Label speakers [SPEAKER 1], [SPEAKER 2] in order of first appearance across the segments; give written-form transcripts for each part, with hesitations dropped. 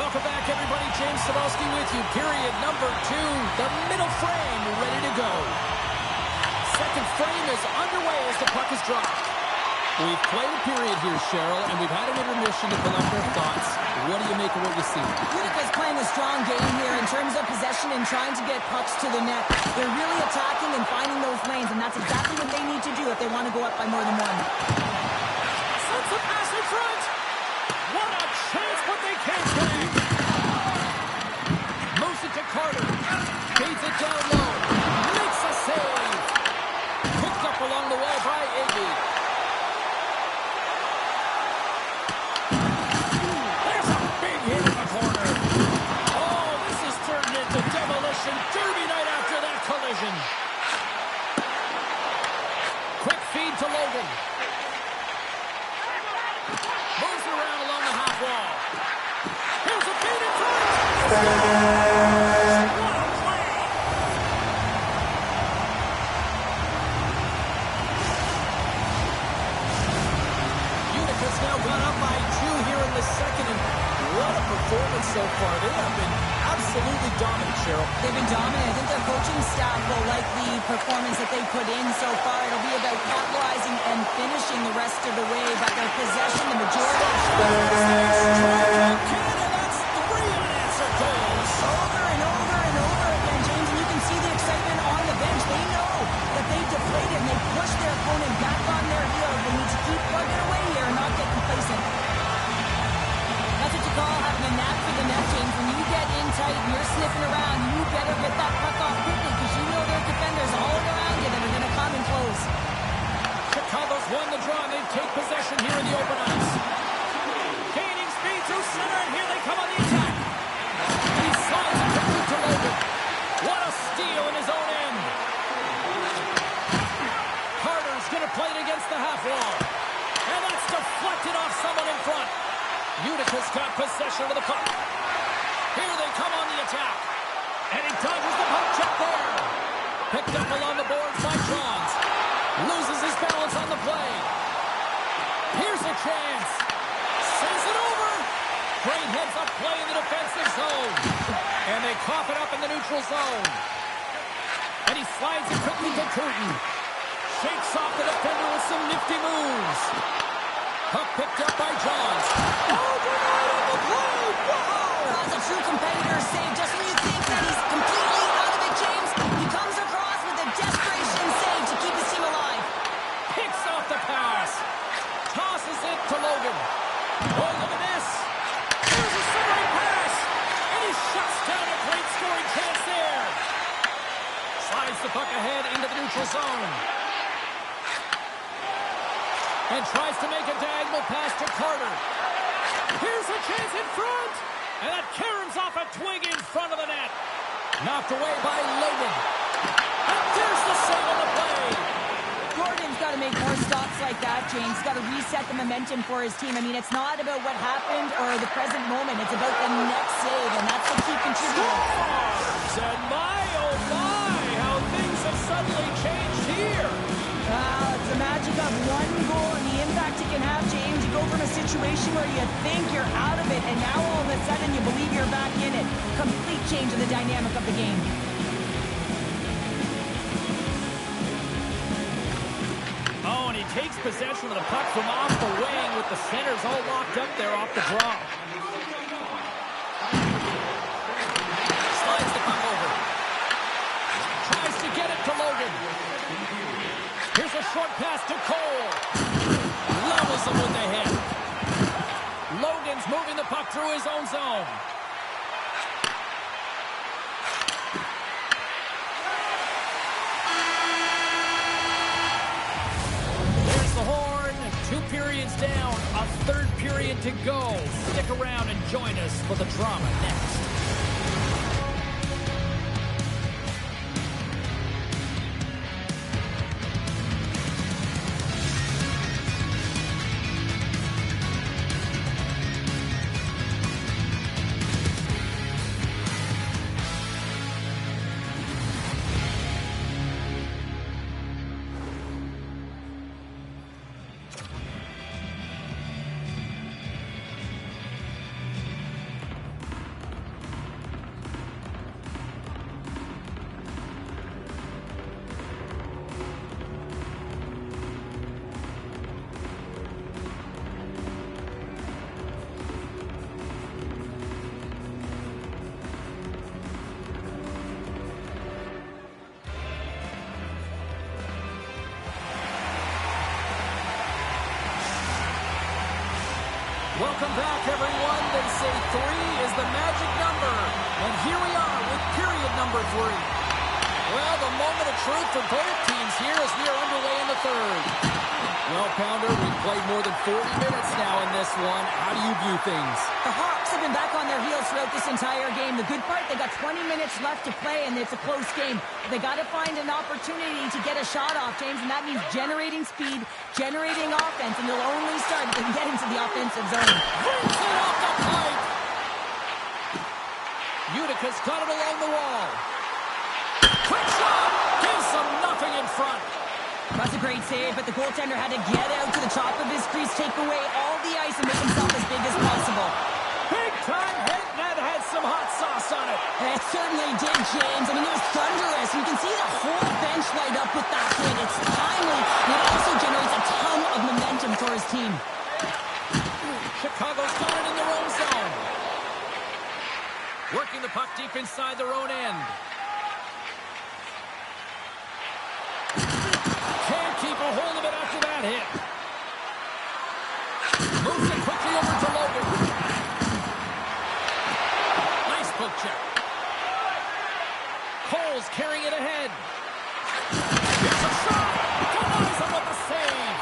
[SPEAKER 1] Welcome back, everybody. James Cebulski with you. Period number 2. The middle frame ready to go. Second frame is underway as the puck is dropped. We've played a period here, Cheryl, and we've had an intermission to collect our thoughts. What do you make of what you see?
[SPEAKER 2] Utica's playing a strong game here in terms of possession and trying to get pucks to the net. They're really attacking and finding those lanes, and that's exactly what they need to do if they want to go up by more than one.
[SPEAKER 1] Sends the pass in front. What a chance, but they can't bang. Moves it to Carter. Feeds it down low. Makes a save. Picked up along the wall by Iggy. There's a big hit in the corner. Oh, this is turned into demolition derby night after that collision. Quick feed to Logan. Moves it around along the half wall. Here's a feed in front. What a play! Utica's now gone up by 2 here in the second, and what a performance so far. They have been absolutely dominant, Cheryl.
[SPEAKER 2] They've been dominant. I think their coaching staff will like the performance that they put in so far. It'll be about capitalizing and finishing the rest of the way, but their possession, the majority of
[SPEAKER 1] Canada, that's 3 unanswered goals.
[SPEAKER 2] over and over and over again, James, and you can see the excitement on the bench. They know that they deflated and they pushed their opponent back on their heels. They need to keep plugging away here and not get complacent. That's what you call having a knack for the net, James. When you get in tight and you're sniffing around, you better get that puck off quickly because you know there are defenders all around you that are going to come and close.
[SPEAKER 1] Chicago's won the draw, and they take possession here in the open ice. Gaining speed through center, and here they come on the attack. And he slides it quickly to Logan. What a steal in his own end. Carter's going to play it against the half wall. And that's deflected off someone in front. Utica's got possession of the puck. Here they come on the attack. And he dodges the puck check there. Picked up along the boards by Johns. Loses his balance on the play. Here's a chance. Sends it over. Great heads-up play in the defensive zone. And they cough it up in the neutral zone. And he slides it quickly to Curtin. Shakes off the defender with some nifty moves. Puck picked up by Johns. Overnight on the play. Wow!
[SPEAKER 2] That's a true competitor save. Just when you think that he's completely out of it, James, he comes across with a desperation save to keep his team alive.
[SPEAKER 1] Picks off the pass. Tosses it to Logan. Oh, look at this. There's a centering pass. And he shuts down a great scoring chance there. Slides the puck ahead into the neutral zone. And tries to make a diagonal pass to Carter. Here's a chance in front. And that caroms off a twig in front of the net. Knocked away by Logan. And there's the save on the play.
[SPEAKER 2] Gordon's got to make more stops like that, James. He's got to reset the momentum for his team. I mean, it's not about what happened or the present moment. It's about the next save, and that's the key contributor.
[SPEAKER 1] Scores! And my, oh my, how things have suddenly changed here.
[SPEAKER 2] It's the magic of one goal and the impact it can have, James. You go from a situation where you think you're out of it, and now all of a sudden you believe you're back in it. Complete change in the dynamic of the game.
[SPEAKER 1] Oh, and he takes possession of the puck from off the wing with the centers all locked up there off the draw. Slides the puck over. Tries to get it to Logan. Here's a short pass to Cole. Levels him with the hit. Logan's moving the puck through his own zone. There's the horn. 2 periods down. A 3rd period to go. Stick around and join us for the drama next. Welcome back, everyone. They say 3 is the magic number. And here we are with period number 3. Well, the moment of truth for both teams here as we are underway in the third. Well, Pounder, we've played more than 40 minutes now in this one. How do you view things?
[SPEAKER 2] The Hawks have been back on their heels throughout this entire game. The good part, they got 20 minutes left to play, and it's a close game. They got to find an opportunity to get a shot off, James, and that means generating speed, generating offense, and they'll only start if they can get into the offensive zone.
[SPEAKER 1] Brings it off the pipe. Utica's got it along the wall. Quick shot! Gives them nothing in front.
[SPEAKER 2] That's a great save, but the goaltender had to get out to the top of his crease, take away all the ice, and make himself as big as possible.
[SPEAKER 1] Big time hit, and that had some hot sauce on it.
[SPEAKER 2] It certainly did, James. I mean, it was thunderous. You can see the whole bench light up with that hit. It's timely, and it also generates a ton of momentum for his team.
[SPEAKER 1] Chicago's got it in their own zone. Working the puck deep inside their own end. Can't keep a hold of it after that hit. Moves it quickly over to Logan. Nice poke check. Cole's carrying it ahead. Here's a shot. Denies him with the save.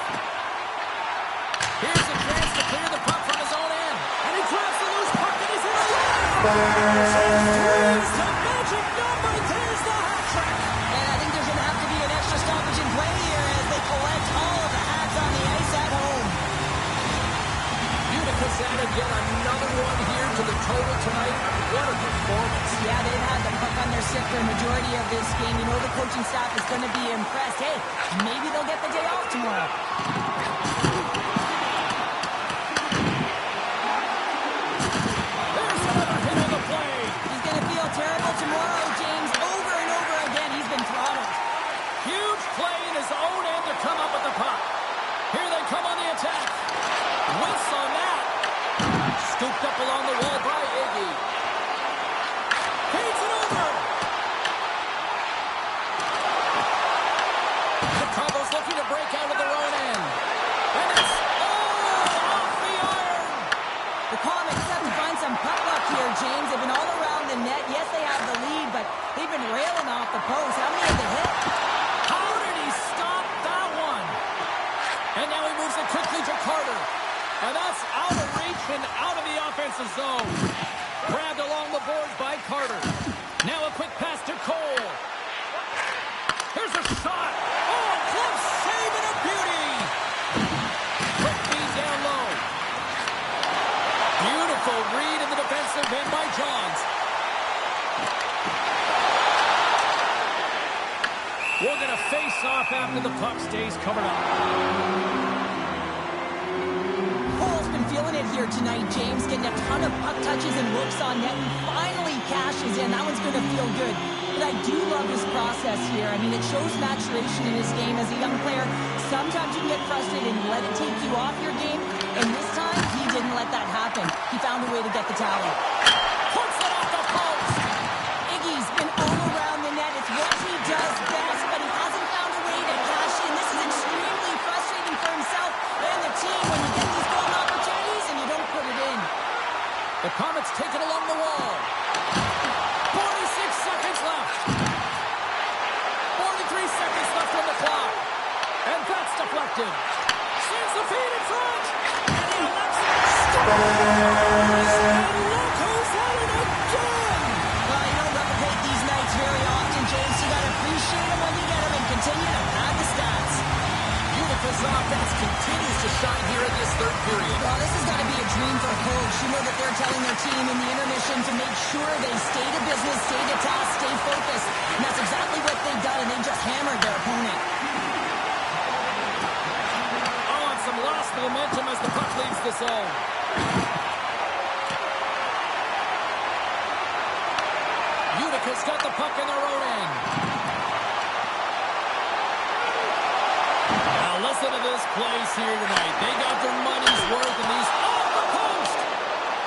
[SPEAKER 1] Here's a chance to clear the puck from his own end. And he grabs the loose puck and he's in a There's the magic number. There's the hat trick.
[SPEAKER 2] And I think there's going to have to be an extra stoppage in play here as they collect all of the hats on the ice at home.
[SPEAKER 1] Utica's added yet another one here to the total tonight. What a performance.
[SPEAKER 2] Yeah, they've had the puck on their stick for a majority of this game. You know the coaching staff is going to be impressed. Hey, maybe they'll get the day off tomorrow.
[SPEAKER 1] There's another hit on the play.
[SPEAKER 2] He's going to feel terrible tomorrow, James. Over and over again, he's been throttled.
[SPEAKER 1] Huge play in his own end to come up with the puck. Here they come on the attack. Whiffs on that. Scooped up along the wall by Iggy. Feeds it over. Chicago's looking to break out of their own end. And it's off the iron.
[SPEAKER 2] The Comets have to find some puck luck here, James. They've been all around the net. Yes, they have the lead, but they've been railing off the post. How many have they hit?
[SPEAKER 1] How did he stop that one? And now he moves it quickly to Carter. And that's out of reach and out of the offensive zone. Grabbed along the boards by Carter. Now a quick pass to Cole. Here's a shot. Oh, close save and a beauty. Quick feed down low. Beautiful read in the defensive end by Johns. We're going to face off after the puck stays covered up.
[SPEAKER 2] Cole's been feeling it here tonight, James. Getting a ton of puck touches and looks on net and finally cashes in. That one's going to feel good. But I do love his process here. I mean, it shows maturation in his game as a young player. Sometimes you can get frustrated and let it take you off your game. And this time, he didn't let that happen. He found a way to get the tally.
[SPEAKER 1] Puts it off the post.
[SPEAKER 2] Iggy's been all around the net. It's what he does best, but he hasn't found a way to cash in. This is extremely frustrating for himself and the team when you get these golden opportunities and you don't put it in.
[SPEAKER 1] The Comets take it along the wall. 46 seconds left. 43 seconds left on the clock. And that's deflected. Sends the feed in front. And he lets it and look who's at it again.
[SPEAKER 2] Well, you don't replicate these nights very often, James. You got to appreciate them when you get them and continue to pad the stats.
[SPEAKER 1] Utica's offense continues to shine here in this third period.
[SPEAKER 2] Well, this has got to be a dream for a coach. You know that they're telling their team in the intermission to make sure they stay to business, stay to task, stay focused. And that's exactly what they've done, and they just hammered their opponent.
[SPEAKER 1] Oh, and some lost momentum as the puck leaves the zone. Utica's got the puck in their own end. Now listen to this place here tonight. They got their money's worth in these off the post.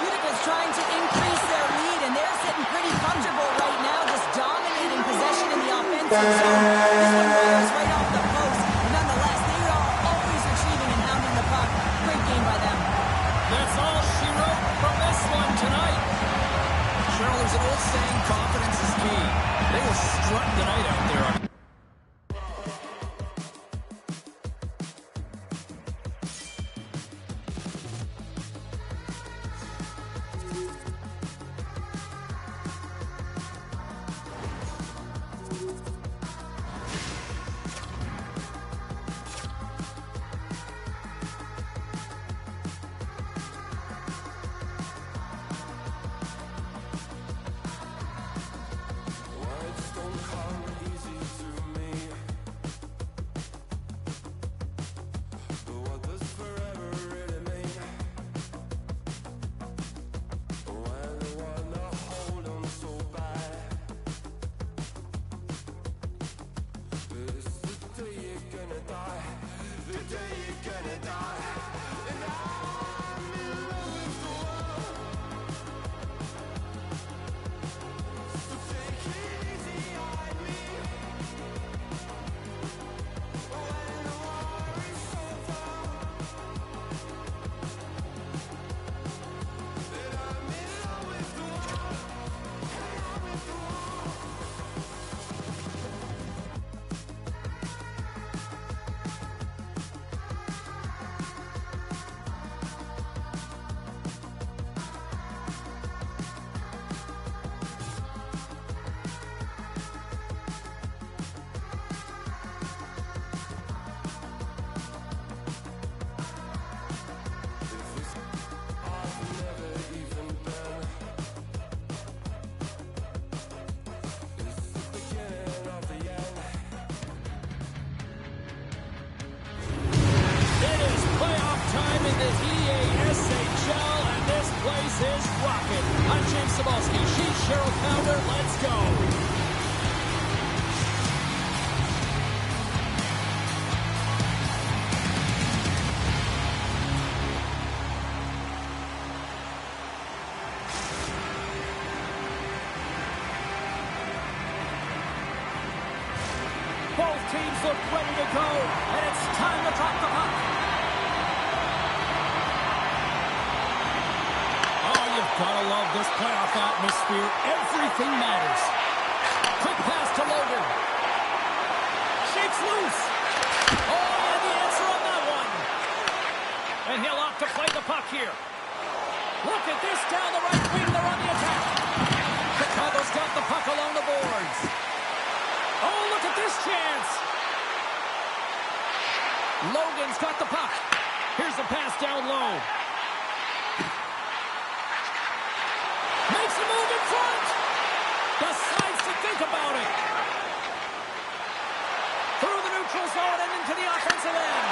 [SPEAKER 2] Utica's trying to increase their lead, and they're sitting pretty comfortable right now, just dominating possession in the offensive zone. This one fires right off the post. Nonetheless, they are always retrieving and hounding the puck. Great game by them.
[SPEAKER 1] That's all Let's go. Both teams look ready to go, and it's time to drop the puck. Oh, you've got to love this playoff atmosphere. Everything matters. Quick pass to Logan. Shakes loose. Oh, and the answer on that one. And he'll opt to play the puck here. Look at this down the right wing. They're on the attack. Chicago's got the puck along the boards. Oh, look at this chance. Logan's got the puck. Here's a pass down low. Makes a move in front. Decides to think about it. Through the neutral zone and into the offensive end.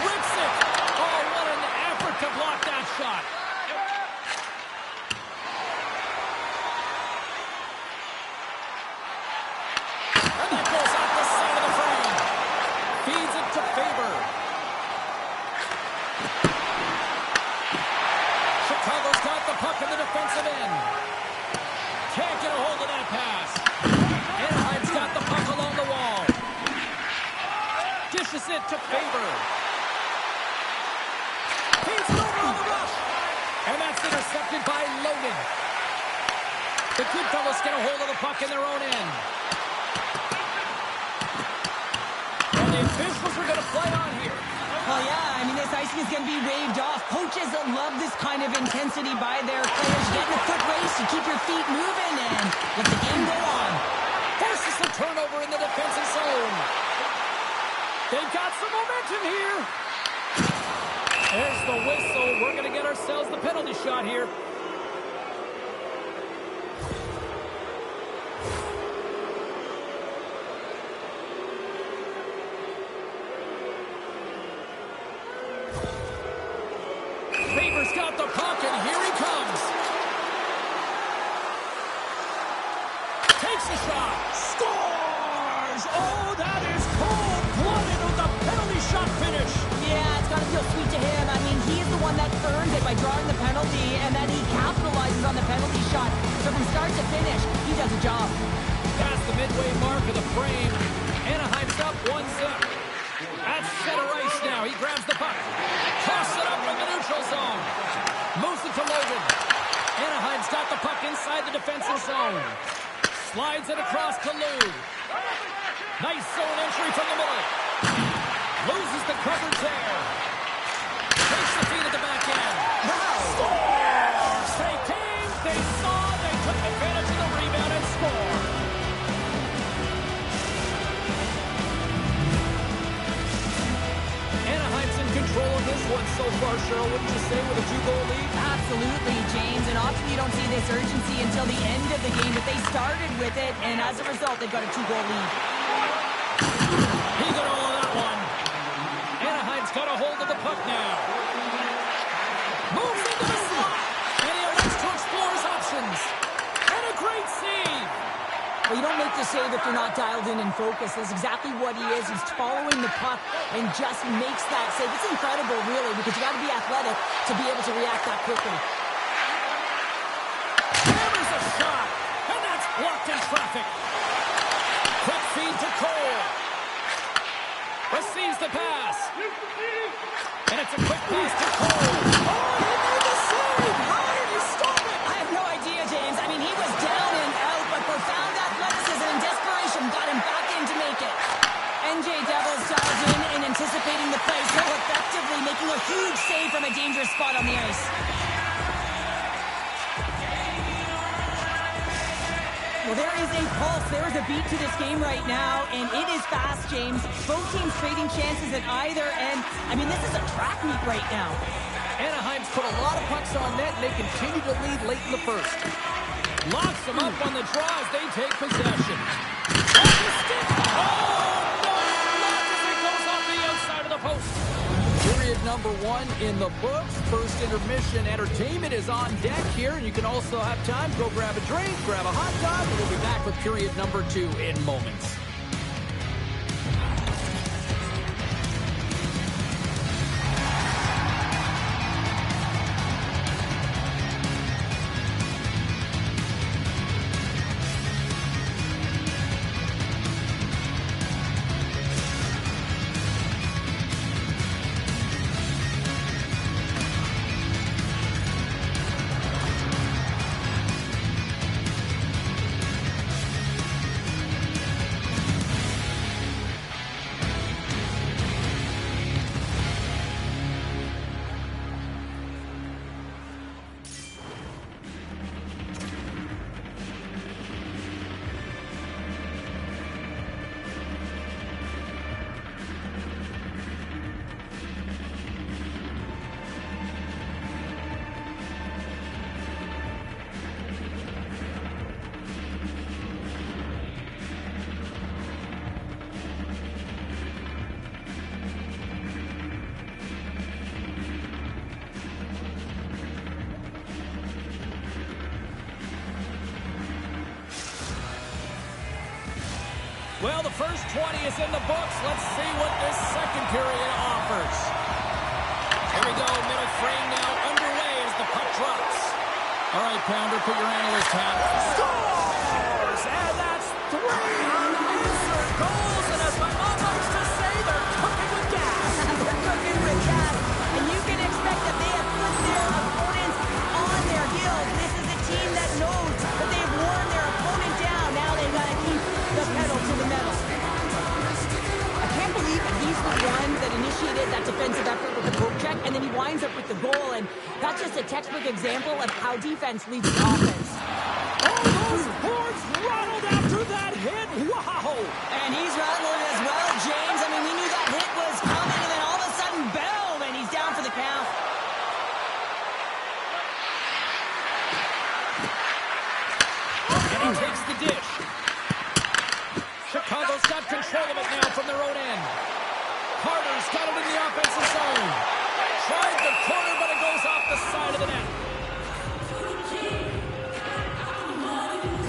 [SPEAKER 1] Rips it. Oh, what an effort to block that shot. And that goes off the side of the frame. Feeds it to Faber. Chicago's got the puck in the defensive end. Can't get a hold of that pass. Anaheim's got the puck along the wall. Dishes it to Faber. Feeds it over on the rush. And that's intercepted by Logan. The Goodfellas get a hold of the puck in their own end. And the officials are going to play on here.
[SPEAKER 2] Well, yeah, I mean, this icing is going to be waved off. Coaches love this kind of intensity by their players. Get in a foot race to keep your feet moving and let the game go on.
[SPEAKER 1] Forces the turnover in the defensive zone. They've got some momentum here. There's the whistle. We're going to get ourselves the penalty shot here. Faber's got the puck, and here he comes. Takes a shot. Scores! Oh, that is cold-blooded with the penalty shot finish.
[SPEAKER 2] Yeah, it's got to feel sweet to him. I mean, he's the one that earned it by drawing the penalty, and then he capitalizes on the penalty shot. So from start to finish, he does a job.
[SPEAKER 1] Past the midway mark of the frame. Anaheim's up 1-0. At center ice now. He grabs the puck. Tosses it up in the neutral zone. Moves it to Logan. Anaheim's got the puck inside the defensive zone. Slides it across to Lou. Nice zone entry from the middle. Loses the coverage there. Takes the feed at the back end. Scores! They came, they saw, they took advantage of the rebound and scored. so far, Cheryl, wouldn't you say, with a 2-goal lead?
[SPEAKER 2] Absolutely, James. And often you don't see this urgency until the end of the game, but they started with it, and as a result, they've got a 2-goal lead.
[SPEAKER 1] He got all of that one. Anaheim's got a hold of the puck now. Moves into the slot, and he elects to explore his options. And a great save.
[SPEAKER 2] Well, you don't make the save if you're not dialed in and focused. That's exactly what he is. He's following the puck and just makes that save. It's incredible, really, because you got to be athletic to be able to react that quickly.
[SPEAKER 1] Hammers a shot, and that's blocked in traffic. Quick feed to Cole. Receives the pass. And it's a quick pass to Cole. Oh, he made the save. How did you stop it?
[SPEAKER 2] I have no idea, James. I mean, he was down and out, but profound athleticism and desperation got him back in to make it. NJ Devils dialed in and anticipating the play so effectively, making a huge save from a dangerous spot on the ice. Well, there is a pulse. There is a beat to this game right now, and it is fast, James. Both teams trading chances at either end. I mean, this is a track meet right now.
[SPEAKER 1] Anaheim's put a lot of pucks on net, and they continue to lead late in the first. Locks them up on the draw as they take possession. Off the stick. Oh, no, it's blocked as it goes off the outside of the post. Period number 1 in the books. First intermission entertainment is on deck here, and you can also have time to go grab a drink, grab a hot dog, and we'll be back with period number 2 in moments. Well, the first 20 is in the books. Let's see what this second period offers. Here we go, middle frame now underway as the puck drops. All right, Pounder, put your analyst hat. Scores! And that's 3 unanswered goals. And as my mom likes to say, they're cooking with gas.
[SPEAKER 2] They're cooking with gas. And you can expect that they have put their opponents on their heels. This is a team that knows that they've worn their opponent down. Now they've got to keep the pedal to the metal. I can't believe that he's the one that initiated that defensive effort with the poke check, and then he winds up with the goal, and that's just a textbook example of how defense leads the offense.
[SPEAKER 1] Oh, those boards rattled after that hit. Wow!
[SPEAKER 2] And he's rattled as well, James. I mean, we knew that hit was coming, and then all of a sudden, boom, and he's down for the count.
[SPEAKER 1] And he takes the dish. Chicago's got control of it now from their own end. Carter's got it in the offensive zone. Tried the corner, but it goes off the side of the net.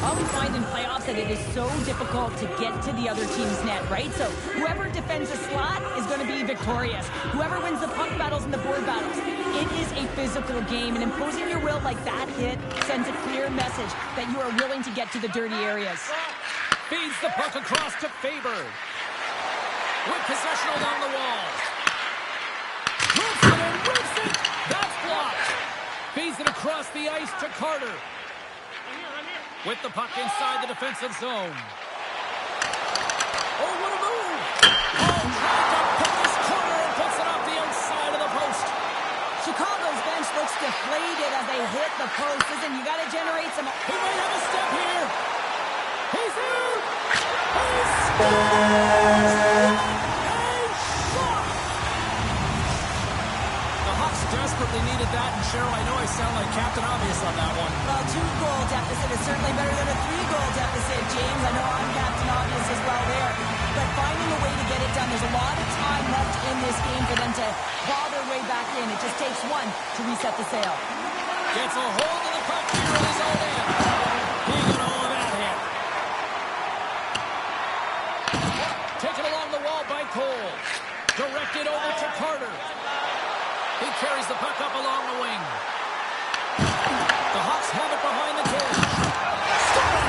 [SPEAKER 2] Always find in playoffs that it is so difficult to get to the other team's net, right? So whoever defends a slot is going to be victorious. Whoever wins the puck battles and the board battles. It is a physical game, and imposing your will like that hit sends a clear message that you are willing to get to the dirty areas.
[SPEAKER 1] Feeds the puck across to Faber. With possession along the wall. Moves it and rips it. That's blocked. Feeds it across the ice to Carter. With the puck inside the defensive zone. Oh, what a move! Oh, trying to pick this corner and puts it off the outside of the post.
[SPEAKER 2] Chicago's bench looks deflated as they hit the post. Listen, you got to generate some...
[SPEAKER 1] He might have a step here. He's in! He scores! A shot! The desperately needed that, and Cheryl, I know I sound like Captain Obvious on that one.
[SPEAKER 2] Well, 2-goal deficit is certainly better than a 3-goal deficit, James. I know I'm Captain Obvious as well there. But finding a way to get it done, there's a lot of time left in this game for them to claw their way back in. It just takes one to reset the sail.
[SPEAKER 1] Gets a hold of the puck here in his own end. He got all of that hit. Taken along the wall by Cole. Directed over to Carter. He carries the puck up along the wing. The Hawks have it behind the cage. Strike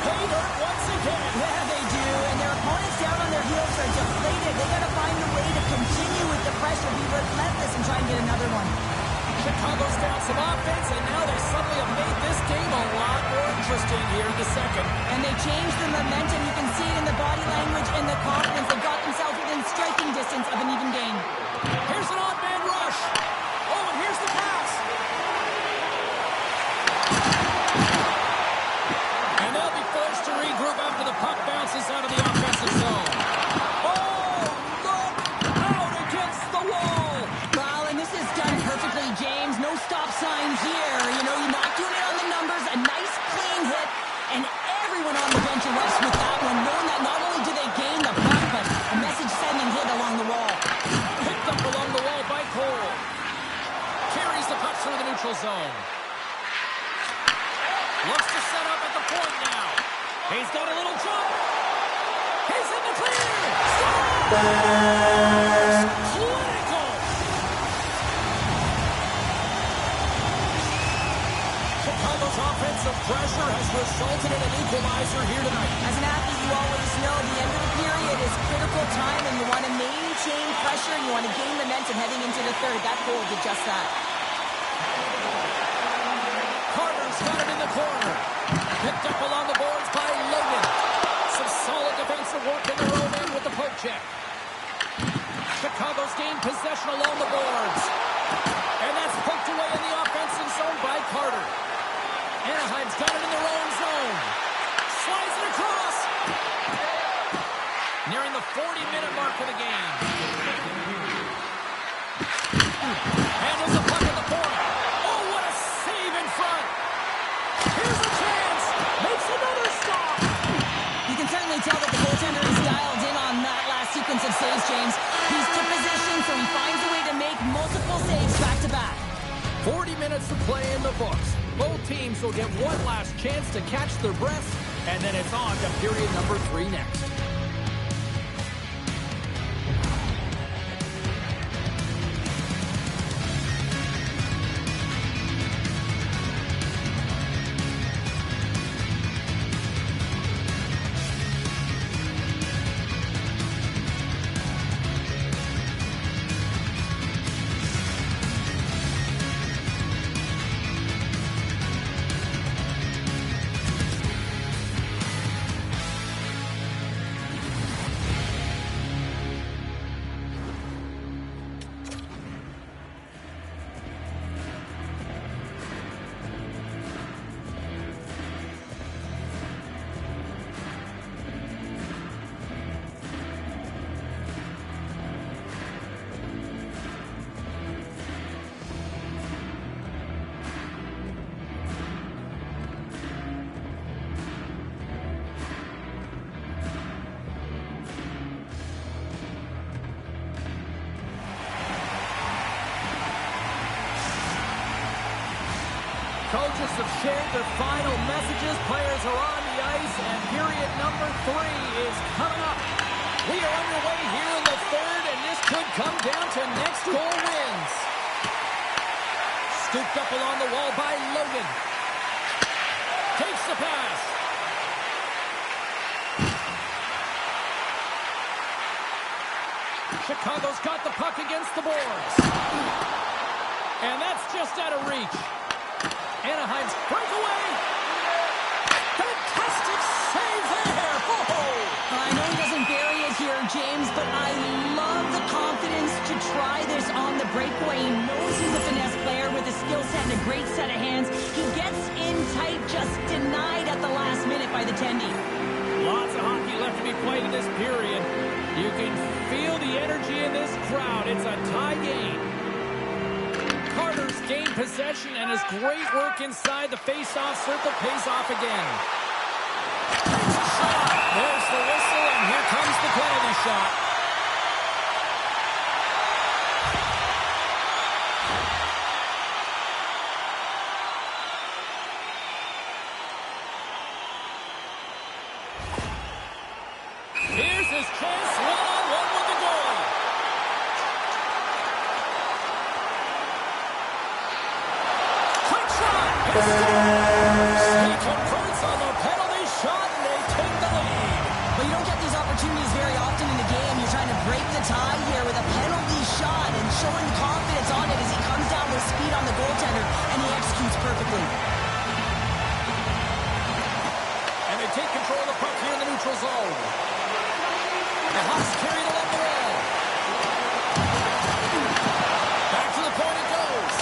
[SPEAKER 1] pay dirt once again.
[SPEAKER 2] Yeah, they do. And their opponents down on their heels are deflated. They got to find a way to continue with the pressure, be relentless, and try and get another one.
[SPEAKER 1] Chicago's down some offense, and now they suddenly have made this game a lot more interesting here in the second.
[SPEAKER 2] And they changed the momentum. You can see it in the body language and the confidence. They got themselves within striking distance of an even game.
[SPEAKER 1] Here's an odd man rush. Oh, and here's the pass. And they'll be forced to regroup after the puck bounces out of the offensive zone. Oh, look out against the wall.
[SPEAKER 2] Well, and this is done perfectly, James. No stop sign here. You know, you're not doing it on the numbers. A nice, clean hit. And everyone on the bench erupts with that one, knowing that not only do they gain the puck, but a message-sending hit along the wall.
[SPEAKER 1] Picked up along the wall by Cole. Carries the puck through the neutral zone. Looks to set up at the point now. He's got a little jump. He's in the clear. Scores! Clinical! Chicago's offensive pressure has resulted in an equalizer here tonight.
[SPEAKER 2] As an athlete, you always know the end of the period is critical time, and you want to maintain pressure, and you want to gain momentum heading into the third. That goal did just that.
[SPEAKER 1] Carter's got it in the corner. Picked up along the boards by Logan. Some solid defensive work in their own end with the poke check. Chicago's gained possession along the boards. And that's poked away in the offensive zone by Carter. Anaheim's got it in their own zone. Slides it across. Nearing the 40-minute mark of the game. Handles the puck in the corner. Oh, what a save in front. Here's a chance. Makes another stop.
[SPEAKER 2] You can certainly tell that the goaltender is dialed in on that last sequence of saves, James. He's to position, so he finds a way to make multiple saves back-to-back.
[SPEAKER 1] 40 minutes to play in the books. Both teams will get one last chance to catch their breaths, and then it's on to period number 3 next. Coaches have shared their final messages. Players are on the ice, and period number 3 is coming up. We are underway here in the third, and this could come down to next goal wins. Scooped up along the wall by Logan. Takes the pass. Chicago's got the puck against the boards. And that's just out of reach. Anaheim's breakaway. Fantastic save there. Oh.
[SPEAKER 2] I know he doesn't bury it here, James, but I love the confidence to try this on the breakaway. He knows he's a finesse player with a skill set and a great set of hands. He gets in tight, just denied at the last minute by the Tendy.
[SPEAKER 1] Lots of hockey left to be played in this period. You can feel the energy in this crowd. It's a tie game. Carter's gained possession, and his great work inside the face-off circle pays off again. Takes a shot. There's the whistle, and here comes the penalty shot. Here's his chance, one-on-one with the goalie. Quick shot! He converts on the penalty shot, and they take the lead.
[SPEAKER 2] But you don't get these opportunities very often in the game. You're trying to break the tie here with a penalty shot and showing confidence on it as he comes down with speed on the goaltender, and he executes perfectly.
[SPEAKER 1] And they take control of the puck here in the neutral zone. The Hawks carry it along the wall. Back to the point it goes.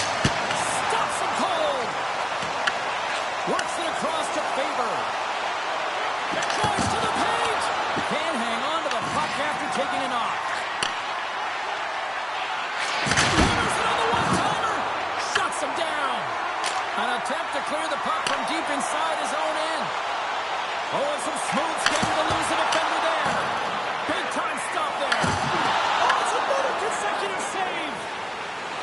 [SPEAKER 1] Stops him cold. Works it across to Faber. Tries to the paint. Can't hang on to the puck after taking it off. Hammers it on the one-timer. Shuts him down. An attempt to clear the puck from deep inside his own end. Oh, and some smooth skating to lose the defender there. Big-time stop there. Oh, it's another consecutive save.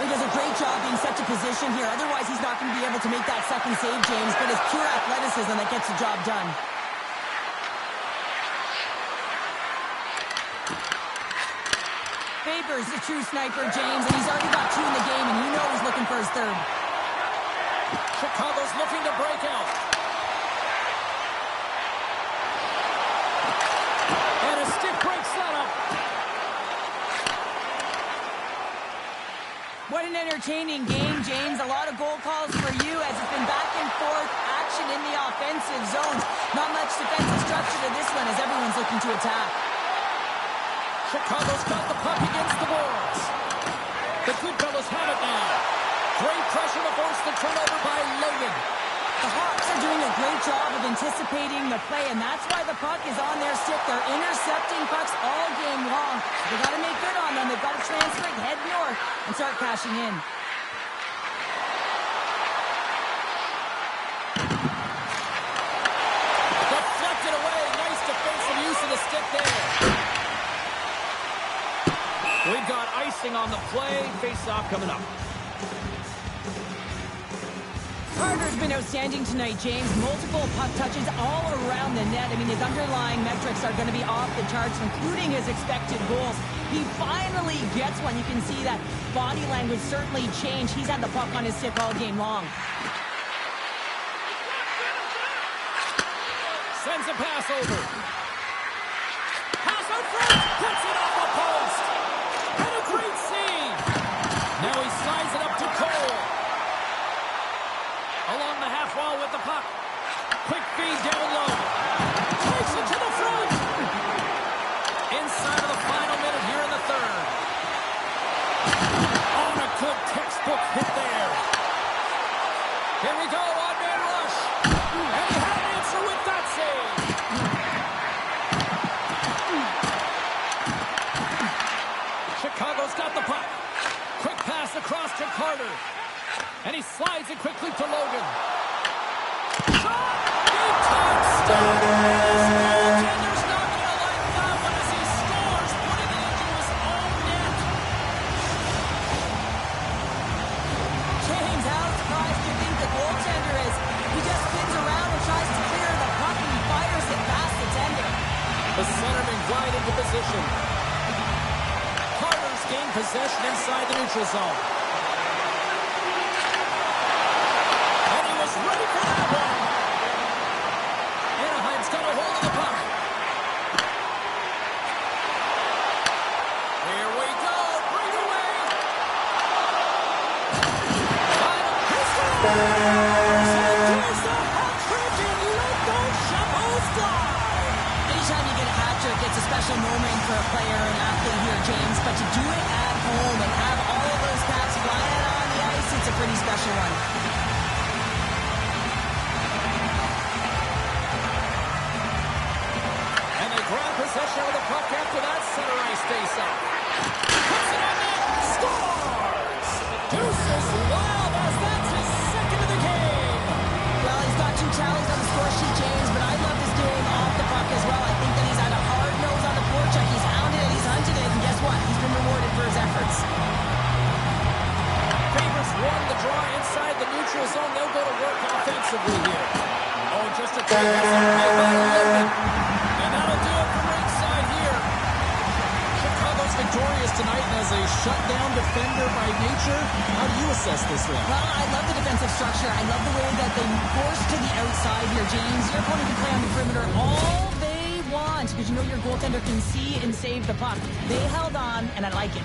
[SPEAKER 2] He does a great job being set to position here. Otherwise, he's not going to be able to make that second save, James. But it's pure athleticism that gets the job done. Faber's a true sniper, James, and he's already got 2 in the game, and you know he's looking for his third.
[SPEAKER 1] Chicago's looking to break out. And a stick break setup.
[SPEAKER 2] What an entertaining game, James. A lot of goal calls for you as it's been back and forth action in the offensive zones. Not much defensive structure to this one as everyone's looking to attack.
[SPEAKER 1] Chicago's got the puck against the boards. The Goodfellas have it now. Great pressure to force the turnover by Logan.
[SPEAKER 2] The Hawks are doing a great job of anticipating the play, and that's why the puck is on their stick. They're intercepting pucks all game long. They've got to make good on them. They've got to transfer it, head north, and start cashing in.
[SPEAKER 1] Deflected away. Nice defensive use of the stick there. We've got icing on the play. Face-off coming up.
[SPEAKER 2] Carter's been outstanding tonight, James. Multiple puck touches all around the net. I mean, his underlying metrics are going to be off the charts, including his expected goals. He finally gets one. You can see that body language certainly changed. He's had the puck on his stick all game long.
[SPEAKER 1] Sends a pass over. Pass out front. Puts it off the post. And a great save. Now he slides it up to Cole. Along the half wall with the puck. Quick feed down low. Takes it to the front. Inside of the final minute here in the third. On a good textbook hit there. Here we go, on-man rush. And he had an answer with that save. Chicago's got the puck. Quick pass across to Carter. And he slides it quickly to Logan. Shot! Big time stop! Goaltender's not going to like that one as he scores, putting it into his own net.
[SPEAKER 2] James, how surprised do you think the goaltender is? He just spins around and tries to clear the puck, and he fires it past the tender.
[SPEAKER 1] The centerman glide into position. Carter's gained possession inside the neutral zone. Ready for that one. Anaheim's got a hold of the puck. Here we go. Bring it away. Final pistol. There's a hat trick and let those shovels fly.
[SPEAKER 2] Anytime you get a hat trick, it's a special moment for a player or an athlete here, James. But to do it at home and have all of those Caps
[SPEAKER 1] here. Oh, just a quick and that'll do it from ringside here. Chicago's victorious tonight, and as a shutdown defender by nature, how do you assess this one?
[SPEAKER 2] Well, I love the defensive structure. I love the way that they force to the outside here, James. Your opponent can play on the perimeter all they want because you know your goaltender can see and save the puck. They held on, and I like it.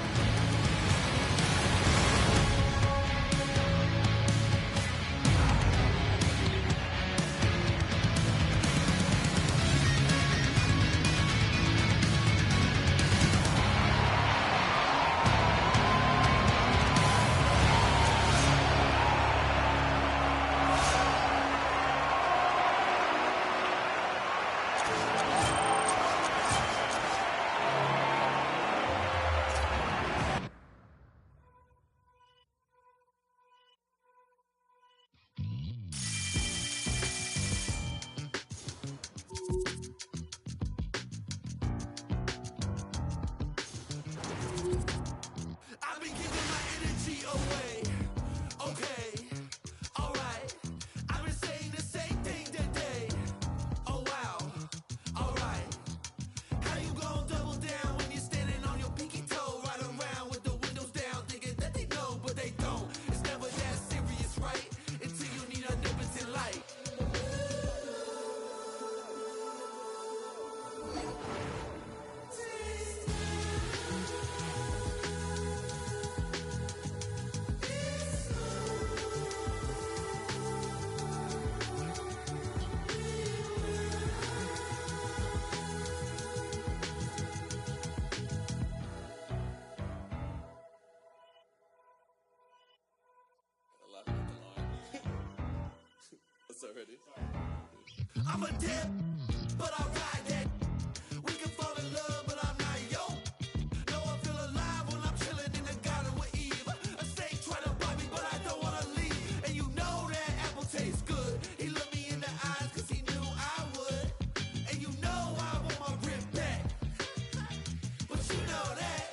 [SPEAKER 3] Already. I'm a dip, but I ride that. We can fall in love, but I'm not yo. No, I feel alive when I'm chilling in the garden with Eve. A snake try to bite me, but I don't wanna leave. And you know that apple tastes good. He looked me in the eyes cause he knew I would. And you know I want my rib back. But you know that.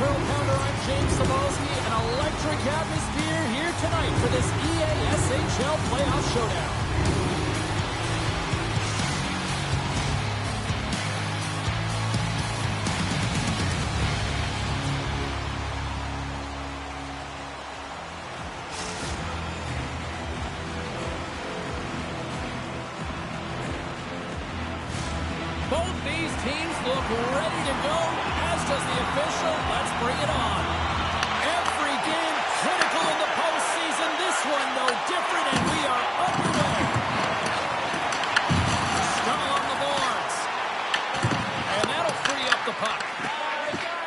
[SPEAKER 1] Turtle Pounder, I'm James Sabalski. An electric atmosphere here tonight for this EASHL Playoff Showdown. Both these teams look ready to go, as does the official. Let's bring it on. Every game critical in the postseason. This one no different, and we are underway. Still on the boards. And that'll free up the puck.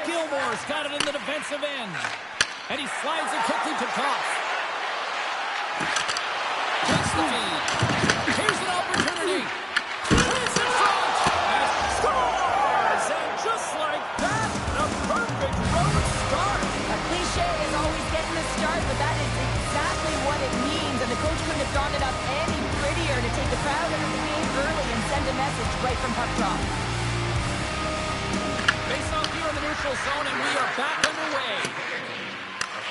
[SPEAKER 1] Gilmore's got it in the defensive end. And he slides it quickly to Koff. Takes the feed. Here's an opportunity. It's in front. Scores! And just like that, a perfect road start.
[SPEAKER 2] A cliche is always getting the start, but that is exactly what it means. And the coach couldn't have drawn it up any prettier to take the crowd out of the game early and send a message right from puck drop.
[SPEAKER 1] Face off here in the neutral zone, and we are back underway.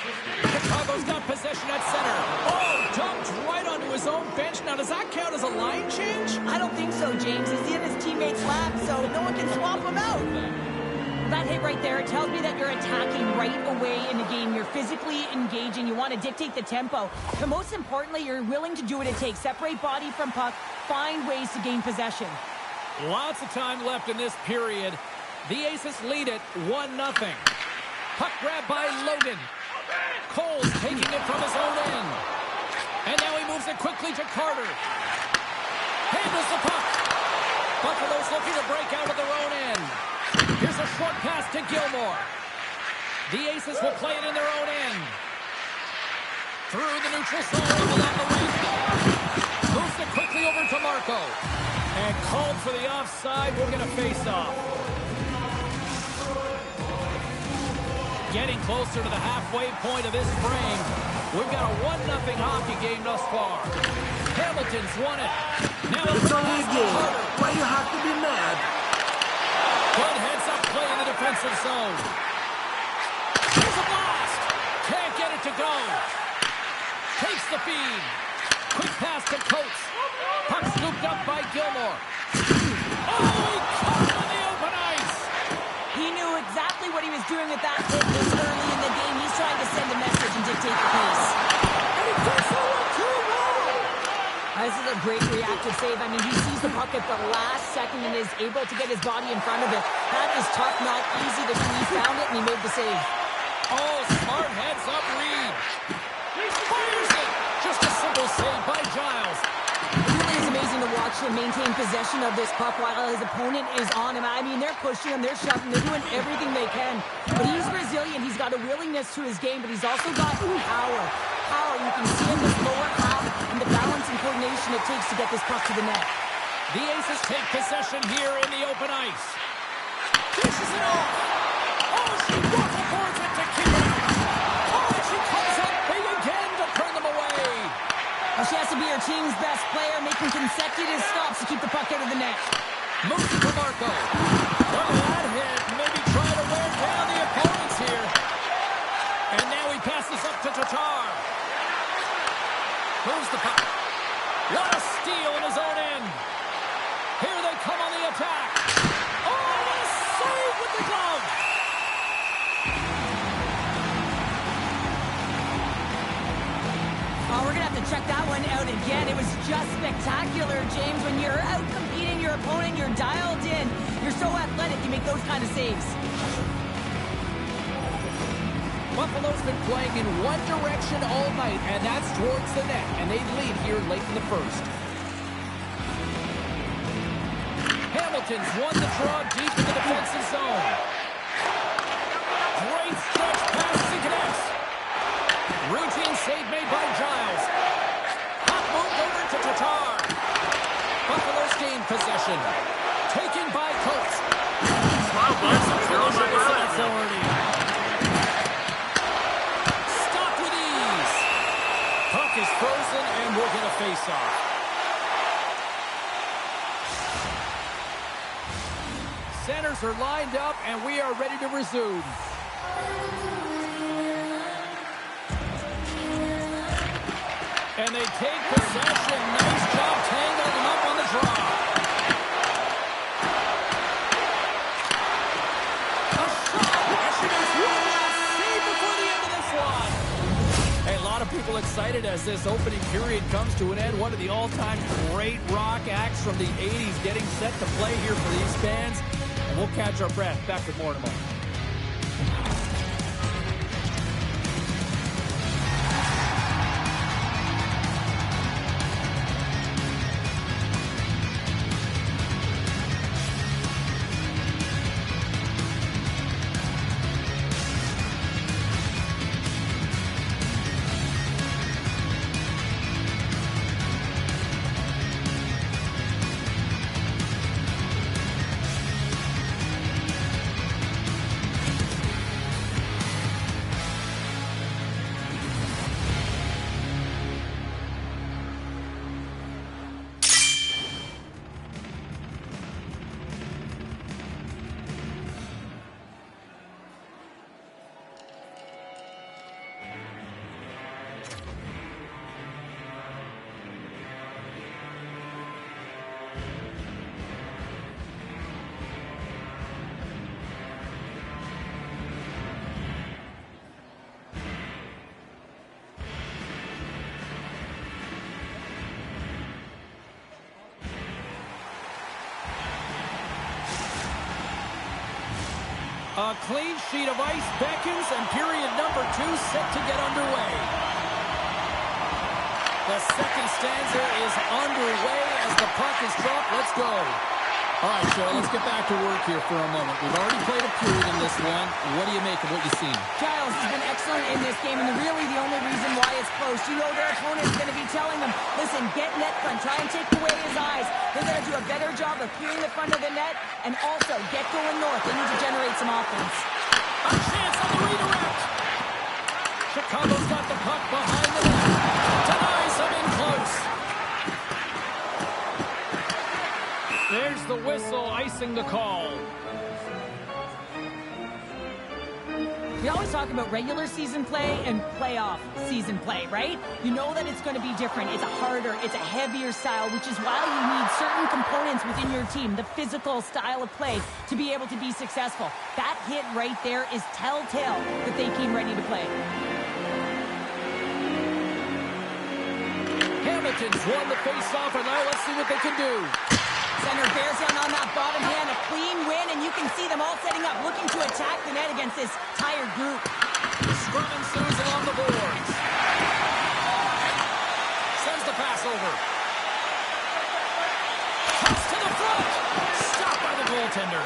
[SPEAKER 1] Chicago's got possession at center. Oh, dumped right onto his own bench. Now, does that count as a line change?
[SPEAKER 2] I don't think so, James. He's in his teammate's lap, so no one can swap him out. That hit right there, it tells me that you're attacking right away in the game. You're physically engaging. You want to dictate the tempo. But most importantly, you're willing to do what it takes. Separate body from puck. Find ways to gain possession.
[SPEAKER 1] Lots of time left in this period. The Aces lead it 1-0. Puck grab by Logan. Cole's taking it from his own end. And now he moves it quickly to Carter. Handles the puck. Buffalo's looking to break out of their own end. Here's a short pass to Gilmore. The Aces will play it in their own end. Through the neutral zone along the wing. Moves it quickly over to Marco. And called for the offside. We'll get a face-off. Getting closer to the halfway point of this frame. We've got a 1-0 hockey game thus far. Hamilton's won it. Now
[SPEAKER 4] it's only a game. Why you have to be mad?
[SPEAKER 1] Good heads-up play in the defensive zone. Here's a blast. Can't get it to go. Takes the feed. Quick pass to Coates. Puck scooped up by Gilmore. Oh, he caught it on the open ice.
[SPEAKER 2] He knew exactly what he was doing with that hit this early in the game. He's trying to send a message and dictate the pace.
[SPEAKER 4] And he takes that one too well.
[SPEAKER 2] This is a great reactive save. I mean, he sees the puck at the last second and is able to get his body in front of it. That is tough, not easy to do. He found it and he made the save.
[SPEAKER 1] Oh, smart heads-up read. Fires it. Just a simple save by Giles.
[SPEAKER 2] It really is amazing to watch him maintain possession of this puck while his opponent is on him. I mean, they're pushing him, they're shoving, they're doing everything they can. But he's resilient. He's got a willingness to his game, but he's also got power. Power. You can see in this lower half and the balance and coordination it takes to get this puck to the net.
[SPEAKER 1] The Aces take possession here in the open ice. Dishes it off. Oh, she waterboards it to keep it out. Oh, and she comes up big again to turn them away.
[SPEAKER 2] Well, she has to be her team's best player, making consecutive stops to keep the puck out of the net.
[SPEAKER 1] Moves it to Marco. Look at that hit. Maybe try to wear down the opponents here. And now he passes up to Tatar. Moves the puck. What a steal in his own end. Here they come on the attack. Oh, what a save with the glove.
[SPEAKER 2] Oh, we're going to have to check that one out again. It was just spectacular, James. When you're out competing your opponent, you're dialed in. You're so athletic, you make those kind of saves.
[SPEAKER 1] Buffalo's been playing in one direction all night, and that's towards the net, and they lead here late in the first. Hamilton's won the draw deep in the defensive zone. Great stretch pass to connects. Routine save made by Giles. Hot moved over to Tatar. Buffalo's gained possession. Taken by Coates.
[SPEAKER 4] Wow, boys. You're on my line.
[SPEAKER 1] Authority. Stopped with ease. Puck is frozen, and we'll get a face-off. Centers are lined up, and we are ready to resume. And they take possession. Nice job tangling him up on the draw. A shot. Yes, she does. One last save before the end of this one. Hey, a lot of people excited as this opening period comes to an end. One of the all-time great rock acts from the 80s getting set to play here for these fans. And we'll catch our breath. Back with more in a moment. A clean sheet of ice beckons, and period number 2 set to get underway. The second stanza is underway as the puck is dropped. Let's go. All right, Cheryl, let's get back to work here for a moment. We've already played a period in this one. What do you make of what you've seen?
[SPEAKER 2] Giles has been excellent in this game, and really the only reason why it's close, you know their opponent's going to be telling them, listen, get net front, try and take away his eyes. They're going to do a better job of clearing the front of the net, and also get going north. They need to generate some offense.
[SPEAKER 1] A chance on the redirect. Chicago's got the puck behind the net. Denies him in close. There's the whistle, icing the call.
[SPEAKER 2] We always talk about regular season play and playoff season play, right? You know that it's going to be different. It's a harder, it's a heavier style, which is why you need certain components within your team, the physical style of play, to be able to be successful. That hit right there is telltale that they came ready to play.
[SPEAKER 1] Hamilton's won the face-off, and now let's see what they can do.
[SPEAKER 2] Center bears down on that bottom hand, a clean win, and you can see them all setting up, looking to attack the net against this tired group.
[SPEAKER 1] Scrum ensues along the boards. Sends the pass over. Toss to the front. Stopped by the goaltender.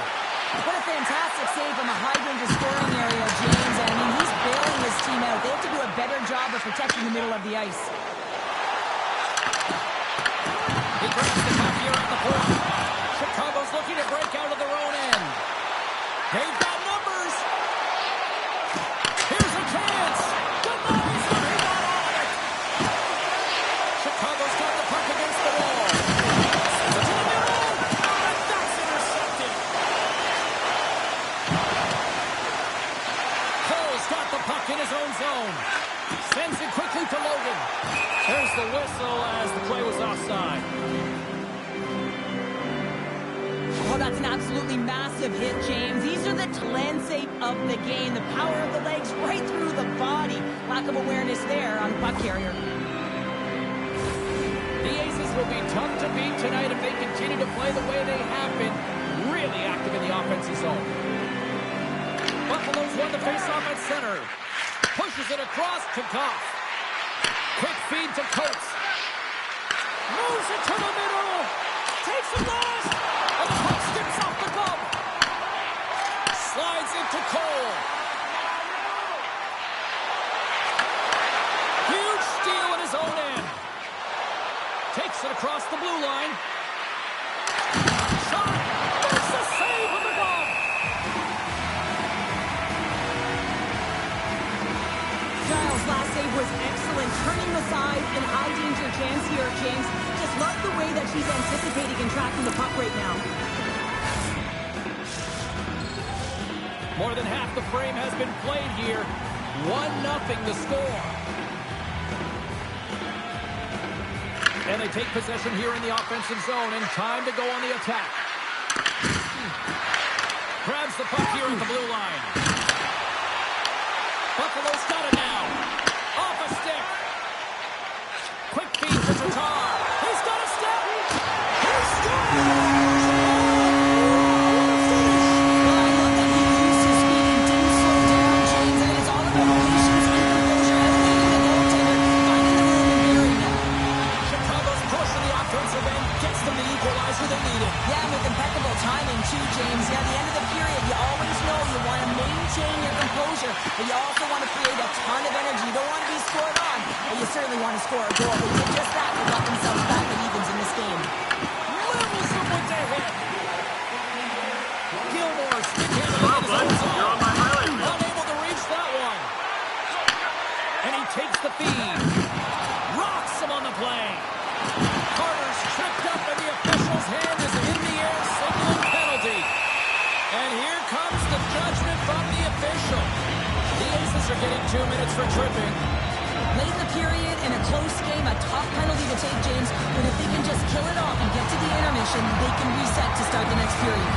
[SPEAKER 2] What a fantastic save from a high-danger scoring area, James. I mean, he's bailing his team out. They have to do a better job of protecting the middle of the ice.
[SPEAKER 1] He grabs the puck here at the point. Chicago's looking to break out of their own end. They've got numbers. Here's a chance. Denies him. He got on it. Chicago's got the puck against the wall. Sends it to the middle. And that's intercepted. Cole's got the puck in his own zone. Sends it quickly to Logan. There's the whistle as the play was offside.
[SPEAKER 2] Oh, that's an absolutely massive hit, James. These are the landscape of the game. The power of the legs right through the body. Lack of awareness there on the puck carrier.
[SPEAKER 1] The Aces will be tough to beat tonight if they continue to play the way they have been. Really active in the offensive zone. Buffalo's won the faceoff at center. Pushes it across to Goff. Quick feed to Coates. Moves it to the middle. Takes a loss. And the puck skips off the glove. Slides into Cole. Huge steal at his own end. Takes it across the blue line. Shot. There's the save of the glove.
[SPEAKER 2] Giles' last save was excellent, turning aside an high danger chance here, James. Just love the way that she's anticipating and tracking the puck right now.
[SPEAKER 1] More than half the frame has been played here. 1-0 the score. And they take possession here in the offensive zone, and time to go on the attack. Grabs the puck here at the blue line. Buffalo's got it now. Off a stick. Quick feed to Tatar. He's got a step. He scores!
[SPEAKER 2] Yeah, with impeccable timing too, James. Yeah, at the end of the period, you always know you want to maintain your composure, but you also want to create a ton of energy. You don't want to be scored on, but you certainly want to score a goal. They did just that. They got themselves back at evens in this game.
[SPEAKER 1] Levels them with their hit. Gilmore stick-handed
[SPEAKER 4] Come on,
[SPEAKER 1] in his
[SPEAKER 4] bud.
[SPEAKER 1] own zone.
[SPEAKER 4] You're on my highlight reel.
[SPEAKER 1] Unable to reach that one. And he takes the feed. Rocks him on the play. Carter's tripped up, and the official's hand is in the air, signaling penalty. And here comes the judgment from the official. The Aces are getting 2 minutes for tripping.
[SPEAKER 2] Late in the period, in a close game, a tough penalty to take, James, but if they can just kill it off and get to the intermission, they can reset to start the next period.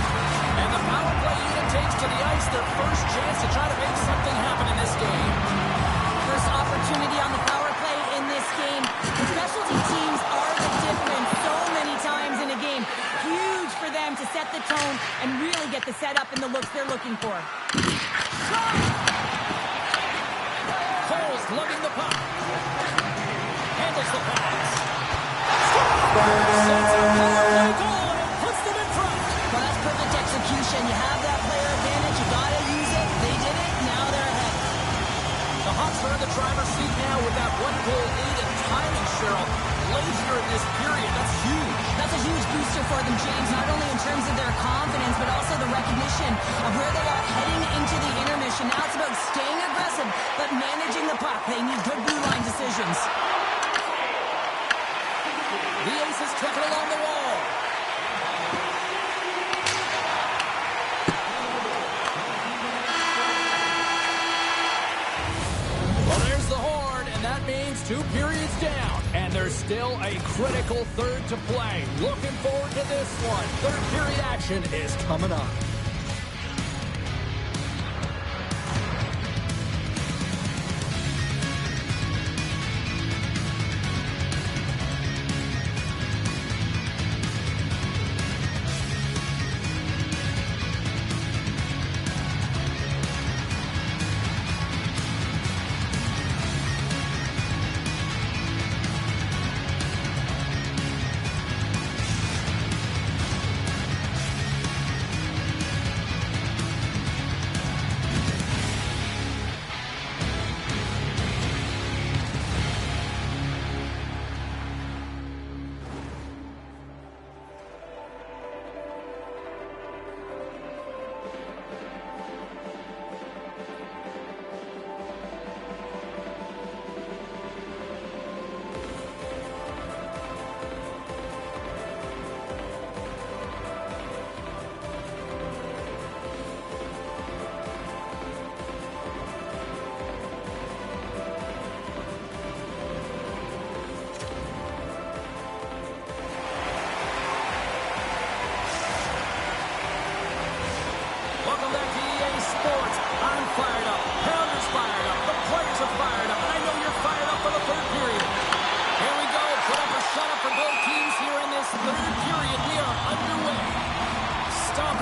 [SPEAKER 1] And the power play unit takes to the ice their first chance to try to make something happen in this game.
[SPEAKER 2] First opportunity on the power play in this game. The specialty teams are the difference so many times in a game. Huge for them to set the tone and really get the setup and the looks they're looking for.
[SPEAKER 1] Cole's lugging the puck. Handles the pass. Sets up power play goal and puts them in front.
[SPEAKER 2] Well, that's perfect execution. You have that player advantage. You got to use it. They did it. Now they're ahead.
[SPEAKER 1] The Hawks are in the driver's seat now with that 1-goal lead and timing, Cheryl. Late here in this period, that's huge.
[SPEAKER 2] That's a huge booster for them, James, not only in terms of their confidence, but also the recognition of where they are heading into the intermission. Now it's about staying aggressive, but managing the puck. They need good blue line decisions.
[SPEAKER 1] The Aces took it along the wall. Well, there's the horn, and that means 2 periods down. And there's still a critical third to play. Looking forward to this one. Third period action is coming up.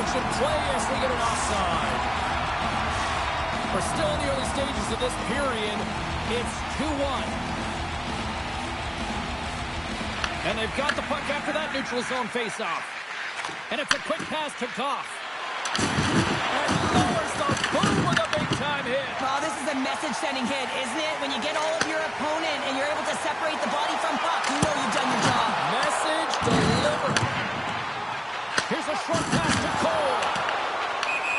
[SPEAKER 1] Should play as we get an offside. We're still in the early stages of this period. It's 2-1. And they've got the puck after that neutral zone faceoff. And it's a quick pass to Goff. And lowers the boom with a big-time hit.
[SPEAKER 2] Oh, this is a message-sending hit, isn't it? When you get all of your opponent and you're able to separate the body from puck, you know you've done your job.
[SPEAKER 1] Message delivered. Here's a short pass to Cole.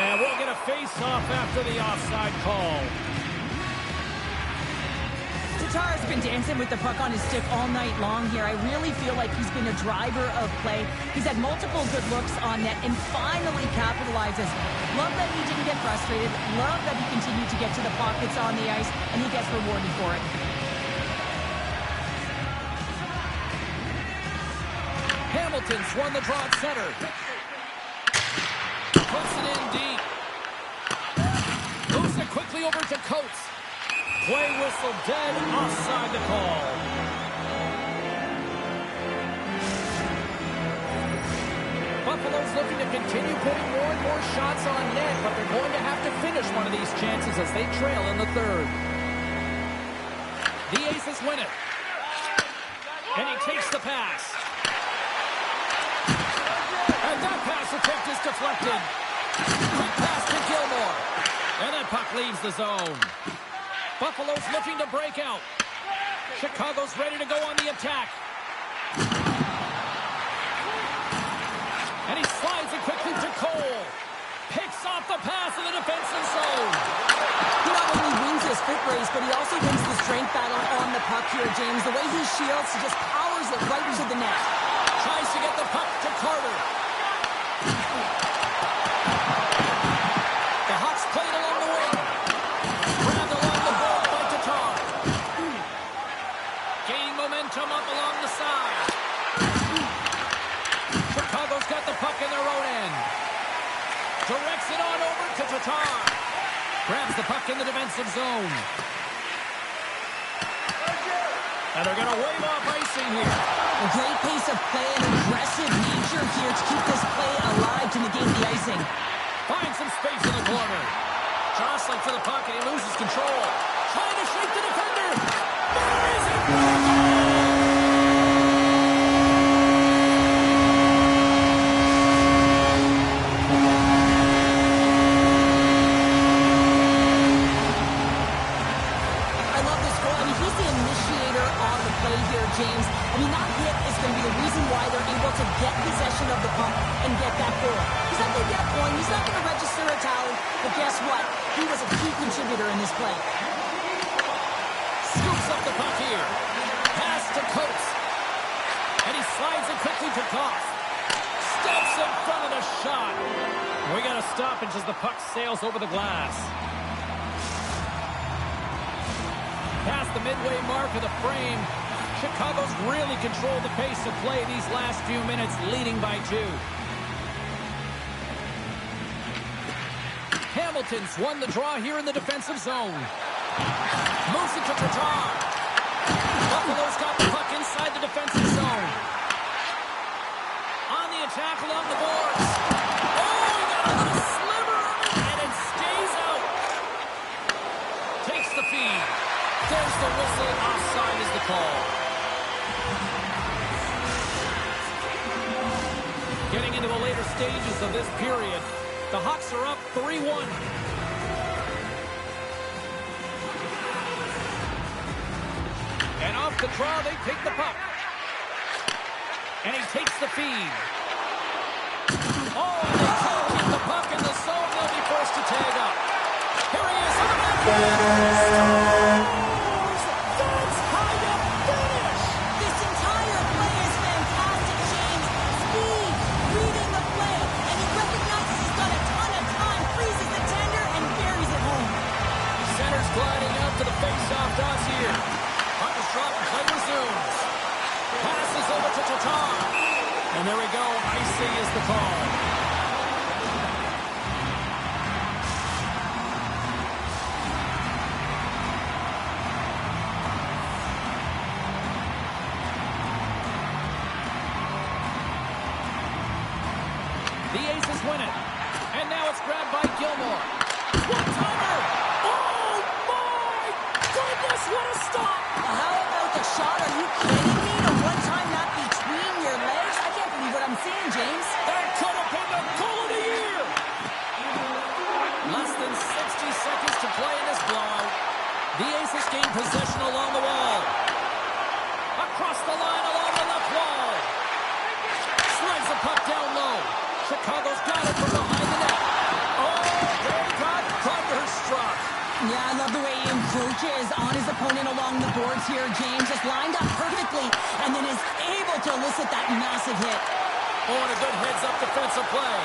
[SPEAKER 1] And we'll get a face-off after the offside call.
[SPEAKER 2] Tatar's been dancing with the puck on his stick all night long here. I really feel like he's been a driver of play. He's had multiple good looks on net and finally capitalizes. Love that he didn't get frustrated. Love that he continued to get to the pockets on the ice, and he gets rewarded for it.
[SPEAKER 1] Hamilton's won the draw at center. Puts it in deep. Moves it quickly over to Coates. Play whistle dead, offside the call. Buffalo's looking to continue putting more and more shots on net, but they're going to have to finish one of these chances as they trail in the third. The Aces win it. And he takes the pass. And that pass attempt is deflected. Quick pass to Gilmore. And that puck leaves the zone. Buffalo's looking to break out. Chicago's ready to go on the attack. And he slides it quickly to Cole. Picks off the pass in the defensive zone.
[SPEAKER 2] He not only wins his foot race, but he also wins the strength battle on the puck here, James. The way he shields, he just powers it right into the net.
[SPEAKER 1] Tries to get the puck to Carter. The Hawks played along the wing. Grabbed along the board by Tatar. Gaining momentum up along the side. Chicago's got the puck in their own end. Directs it on over to Tatar. Grabs the puck in the defensive zone. And they're going to wave off icing here.
[SPEAKER 2] A great pace of play and aggressive nature here to keep this play alive to negate the icing.
[SPEAKER 1] Finds some space in the corner. Jostling to the puck and he loses control. Trying to shake the defender. There is it.
[SPEAKER 2] James. I mean, that hit is going to be the reason why they're able to get possession of the puck and get that goal. He's not going to get a point. He's not going to register a tally. But guess what? He was a key contributor in this play.
[SPEAKER 1] Scoops up the puck here. Pass to Coates. And he slides it quickly to Goff. Steps in front of the shot. We got a stoppage as the puck sails over the glass. Past the midway mark of the frame. Chicago's really controlled the pace of play these last few minutes, leading by 2. Hamilton's won the draw here in the defensive zone. Moves it to Tatar. Buffalo's got the puck inside the defensive zone. On the attack along the boards. Oh, he got a little sliver of it, and it stays out. Takes the feed. There's the whistle. Offside is the call. Getting into the later stages of this period, the Hawks are up 3-1. And off the draw, they take the puck. And he takes the feed. Oh, and they can't keep the puck in the zone. They'll be forced to tag up. Here he is. That's how you finish.
[SPEAKER 2] This entire play is fantastic, James. Speed, reading the play, and he recognizes he's got a ton of time, freezes the tender, and buries it home.
[SPEAKER 1] Center's gliding out to the face-off dots here. Puck is dropped and play resumes. Passes over to Tatar. And there we go. Icing is the call. The Aces win it. And now it's grabbed by Gilmore. One-timer! Oh, my goodness, what a stop!
[SPEAKER 2] How about the shot? Are you kidding me? The one-time not between your legs? I can't believe what I'm seeing, James.
[SPEAKER 1] That could have been the goal of the year! Less than 60 seconds to play in this blowout. The Aces gain possession along the wall. Across the line along the left wall. Slides the puck down low. Chicago's got it from behind the net. Oh, they got thunderstruck.
[SPEAKER 2] Yeah, I love the way he Encroaches on his opponent along the boards here. James just lined up perfectly and then is able to elicit that massive hit.
[SPEAKER 1] Oh, and a good heads-up defensive play.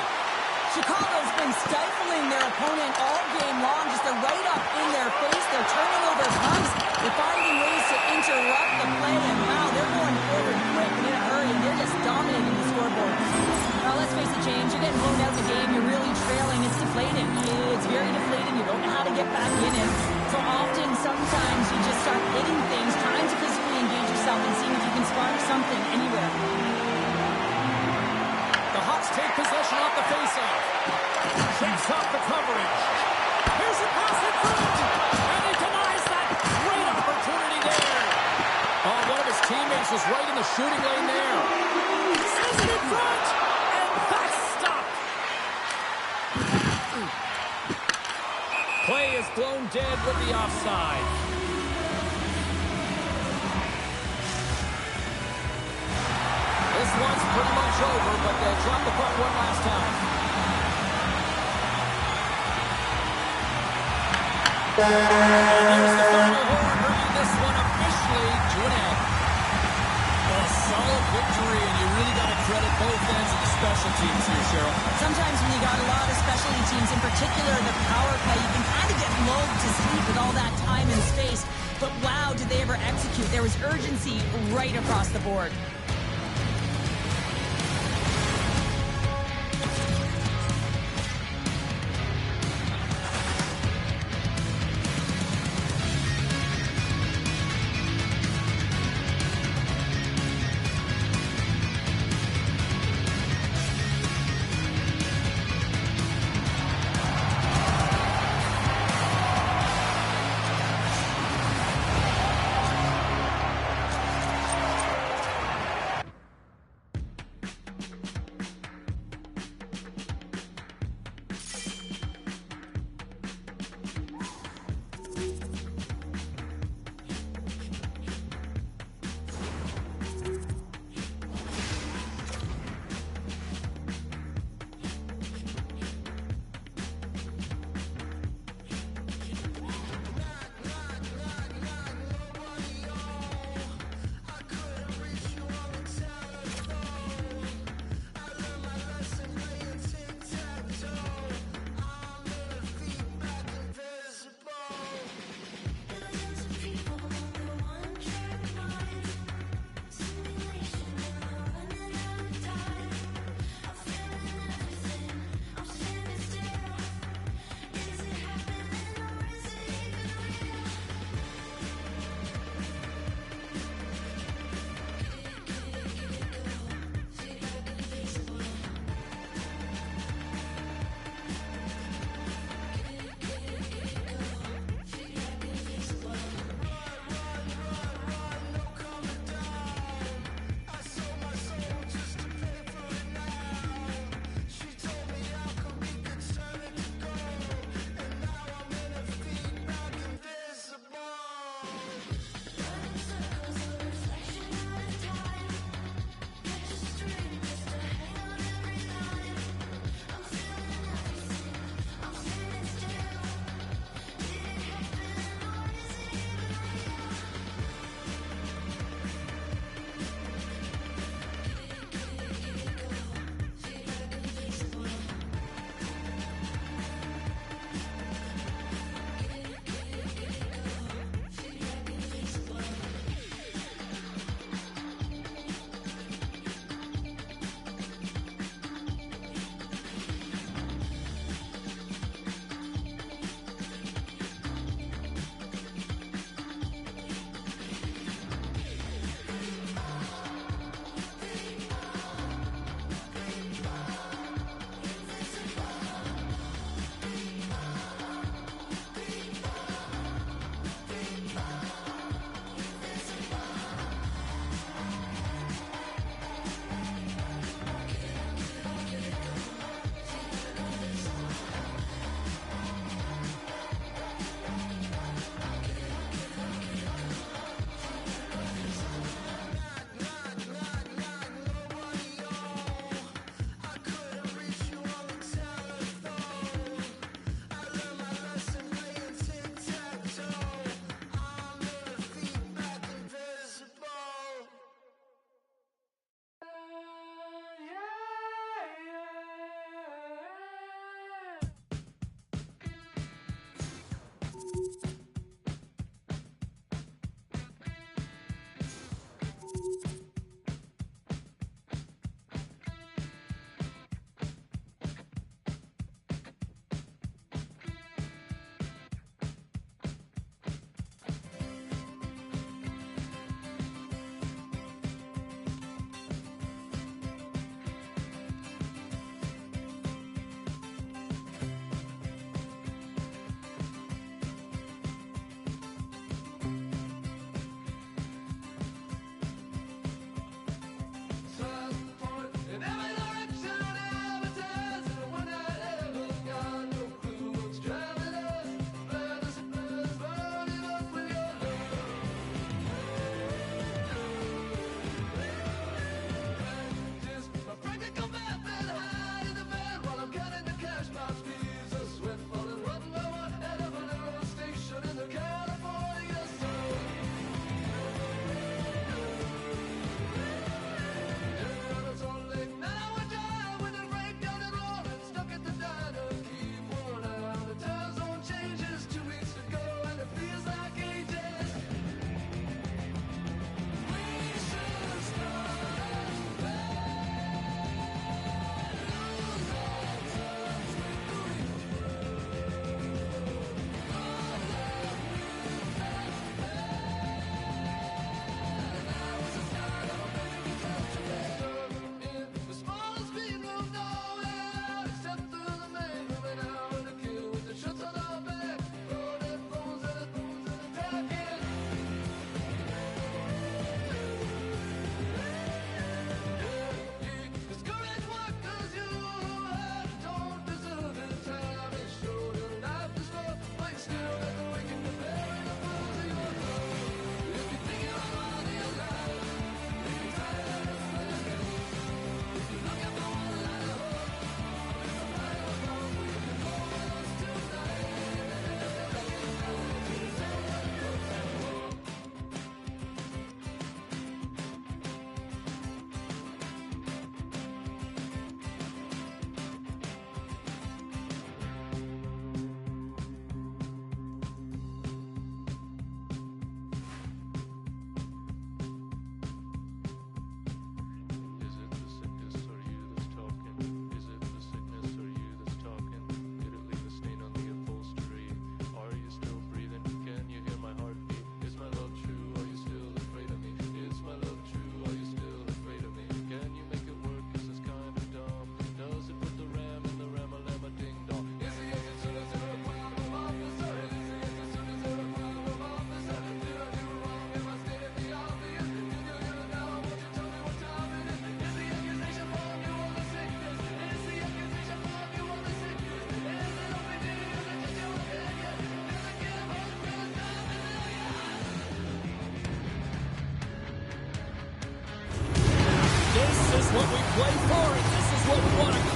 [SPEAKER 2] Chicago's been stifling their opponent all game long. Just they're right up in their face. They're turning over punts. They're finding ways to interrupt the play. And wow, they're going forward quick and in a hurry. And they're just dominating the scoreboard. Now, let's face it, James. You're getting blown out in the game. You're really trailing. It's deflating. It's very deflating. You don't know how to get back in it. So often, sometimes you just start hitting things, trying to physically engage yourself and seeing if you can spark something anywhere.
[SPEAKER 1] The Hawks take possession off the faceoff. Checks off the coverage. Here's a pass in front. And he denies that. Great opportunity there. Oh, one of his teammates was right in the shooting lane there. Sends it in front. And that's stopped. Play is blown dead with the offside. This one's pretty much over, but they dropped the puck one last time. There's the final horn, bringing this one officially to an end. A solid victory, and you really got to credit both ends of the special teams here, Cheryl.
[SPEAKER 2] Sometimes when you got a lot of specialty teams, in particular the power play, you can kind of get lulled to sleep with all that time and space. But wow, did they ever execute. There was urgency right across the board.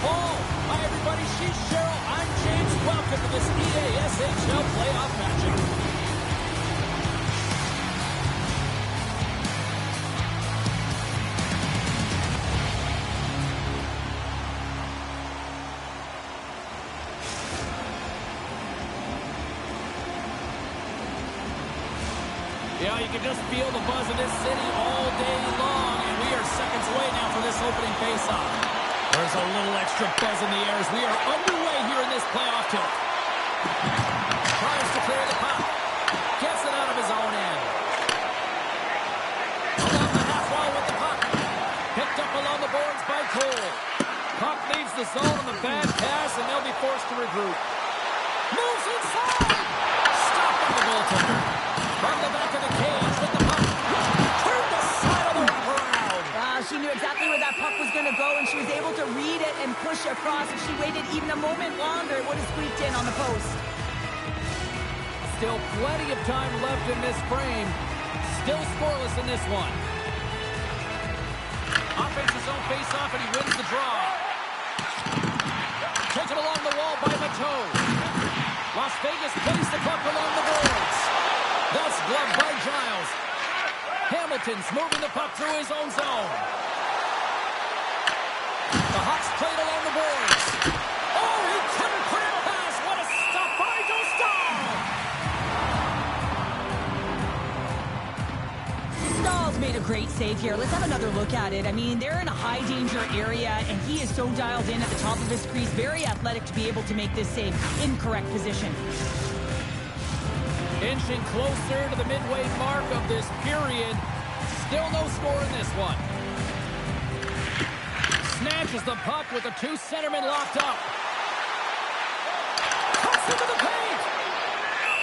[SPEAKER 1] ball. Hi, everybody. She's Cheryl. I'm James. Welcome to this EASHL playoff matchup. Yeah, you can just feel the buzz of this city all day long, and we are seconds away now for this opening face-off. There's a little extra buzz in the air as we are underway here in this playoff tilt. Tries to clear the puck. Gets it out of his own end. Along the half wall with the puck. Picked up along the boards by Cole. Puck leaves the zone on the bad pass, and they'll be forced to regroup. Moves inside! Stopped by the goaltender. From the back of the cage with the puck. Turned the side of the wraparound.
[SPEAKER 2] She knew exactly where that puck was going to go, and she was able to read it and push across. If she waited even a moment longer, it would have squeaked in on the post.
[SPEAKER 1] Still plenty of time left in this frame. Still scoreless in this one. Offense his own face-off, and he wins the draw. Taken along the wall by Mateau. Las Vegas plays the puck along the boards. That's gloved by Giles. Hamilton's moving the puck through his own zone. The Hawks played along the boards. Oh, he couldn't put it past. What a stop by Dostal.
[SPEAKER 2] Stahl's made a great save here. Let's have another look at it. I mean, they're in a high-danger area, and he is so dialed in at the top of his crease. Very athletic to be able to make this save. Incorrect position.
[SPEAKER 1] Inching closer to the midway mark of this period. Still no score in this one. Snatches the puck with the two centermen locked up. Cuts into the paint.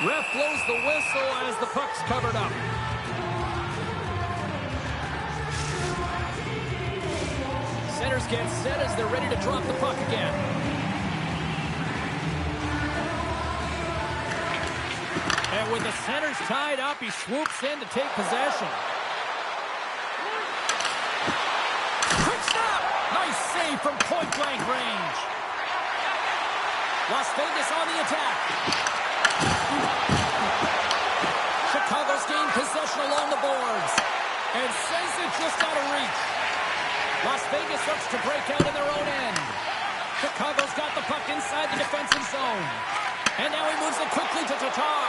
[SPEAKER 1] Ref blows the whistle as the puck's covered up. Centers get set as they're ready to drop the puck again. And with the centers tied up, he swoops in to take possession. Quick snap! Nice save from point-blank range. Las Vegas on the attack. Chicago's gained possession along the boards. And sends it just out of reach. Las Vegas looks to break out in their own end. Chicago's got the puck inside the defensive zone. And now he moves it quickly to Tatar.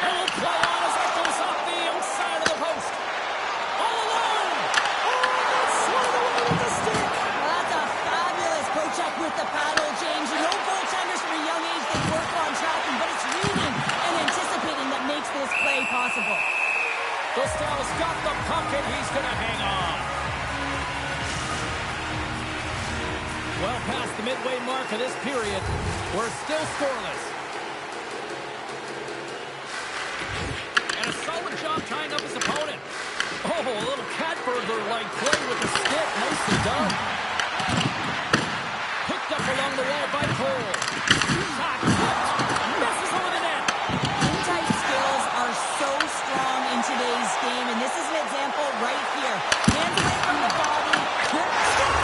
[SPEAKER 1] And will play on as that goes off the outside of the post. All alone. Oh, that's swung away with the stick.
[SPEAKER 2] Well, that's a fabulous poke check with the paddle, James. You know, goaltenders from a young age, they work on tracking, but it's reading and anticipating that makes this play possible.
[SPEAKER 1] Dostal's got the puck, and he's going to hang on. Well past the midway mark of this period, we're still scoreless. And a solid job tying up his opponent. Oh, a little cat burglar-like play with the stick. Nicely done. Picked up along the wall by Cole. Shot tipped. Messes over the net.
[SPEAKER 2] In-tight skills are so strong in today's game, and this is an example right here. Hands away from the body. Quick stop.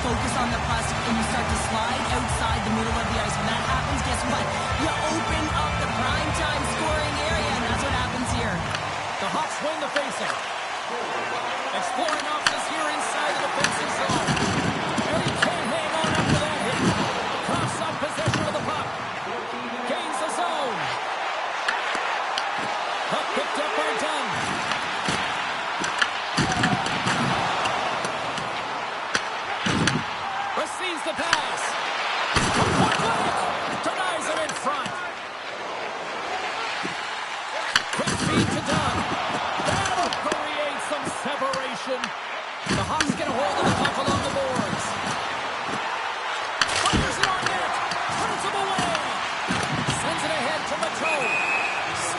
[SPEAKER 2] Focus on the puck and you start to slide outside the middle of the ice. When that happens, guess what? You open up the primetime scoring area, and that's what happens here.
[SPEAKER 1] The Hawks win the faceoff. Exploring options here inside the defensive zone. And he can't hang on after that hit. Coughs up possession of the puck. Gains the zone. Puck picked up by Dunn. Receives the pass. Denies it in front. Quick feed to Dunn. That'll create some separation. The Hawks get a hold of the puck along the boards. Fires it on net. Turns him away. Sends it ahead to Mateau.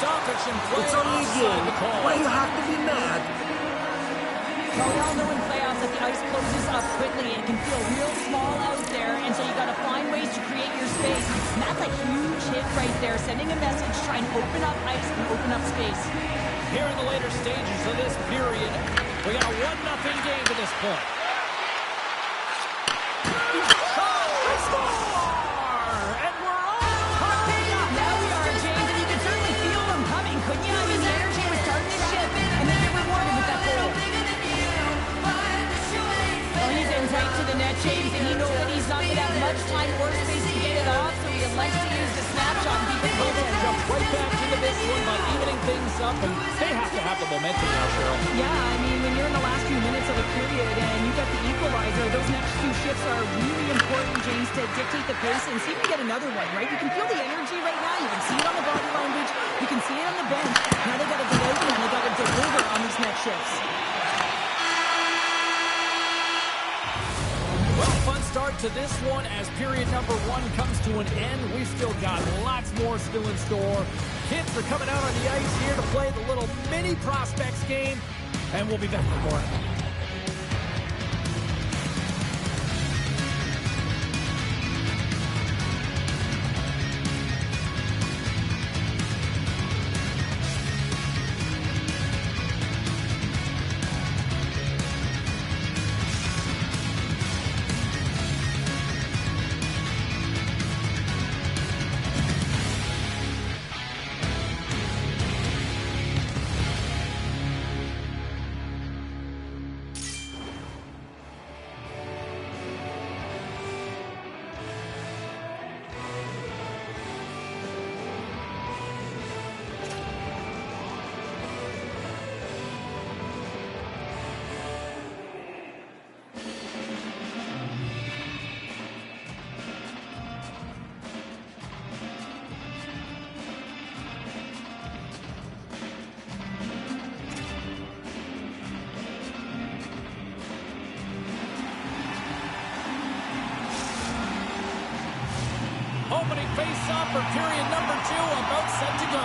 [SPEAKER 1] Stoppage and play
[SPEAKER 4] It's only a
[SPEAKER 1] offside
[SPEAKER 4] game.
[SPEAKER 1] the call.
[SPEAKER 4] Why you have to be mad?
[SPEAKER 2] Well, we all know in playoffs that the ice closes up quickly. It can feel real small out there, and so you got to find ways to create your space. And that's a huge hit right there, sending a message, trying to open up ice and open up space.
[SPEAKER 1] Here in the later stages of this period, we got a 1-0 game to this point.
[SPEAKER 2] James, and he knows that he's not going to have much time or space to get it off, so he elects to use the snapshot and keep it moving.
[SPEAKER 1] Jump right back into this one by evening things up, and they have to have the momentum now, Cheryl.
[SPEAKER 2] Yeah, I mean, when you're in the last few minutes of a period and you got the equalizer, those next two shifts are really important, James, to dictate the pace and see if we get another one, right? You can feel the energy right now. You can see it on the body language. You can see it on the bench. Now they got to get out and they got to deliver on these next shifts.
[SPEAKER 1] Fun start to this one as period number 1 comes to an end. We've still got lots more still in store. Kids are coming out on the ice here to play the little mini prospects game, and we'll be back with more. Opening face-off for period number 2, about set to go.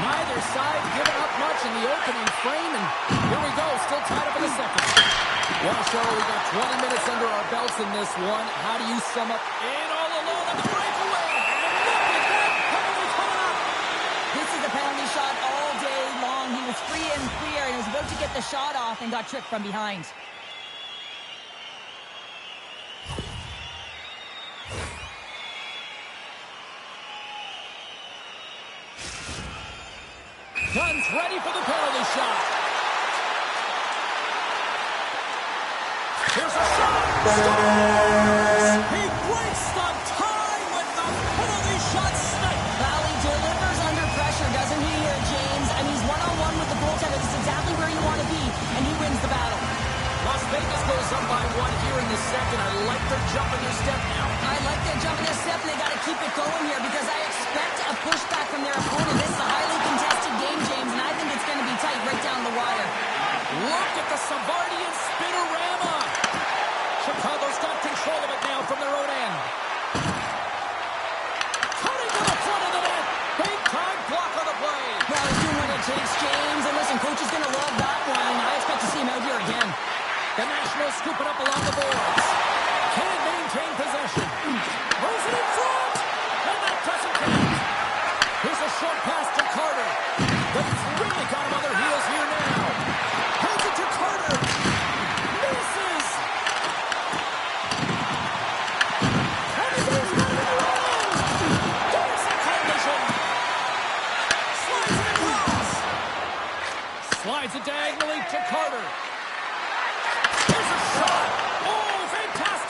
[SPEAKER 1] Neither side giving up much in the opening frame, and here we go, still tied up in the second. Well, Cheryl, we got 20 minutes under our belts in this one. How do you sum up in all alone on the breakaway? And look at that penalty coming up.
[SPEAKER 2] This is a penalty shot all day long. He was free and clear, and he was about to get the shot off and got tripped from behind.
[SPEAKER 1] Guns ready for the penalty shot. Here's a shot. Scores! He breaks the tie with the penalty shot snipe.
[SPEAKER 2] Well, he delivers under pressure, doesn't he, here, James? And he's one-on-one with the goaltender. This is exactly where you want to be, and he wins the battle.
[SPEAKER 1] Las Vegas goes up by 1 here in the second. I like their jump in their step now.
[SPEAKER 2] I like their jump in their step, and they got to keep it going here because I expect a pushback from their opponent. This is a highly contested game, James, and I think it's going to be tight right down the wire.
[SPEAKER 1] Look at the Savardian spinorama. Chicago's got control of it now from their own end. Cutting to the front of the net. Big time block on the play.
[SPEAKER 2] Well, he's doing what it takes, James. And listen, coach is going to love that one. I expect to see him out here again.
[SPEAKER 1] The Nationals scoop it up along the boards. Can't maintain possession. Throws it in front. And that doesn't count. Here's a short pass to Carter. But he's really got him on their heels here now. Hands it to Carter. Misses. And he's got it in the line. There's a collision. Slides it across. Slides it diagonally to Carter. Here's a shot. Oh, fantastic.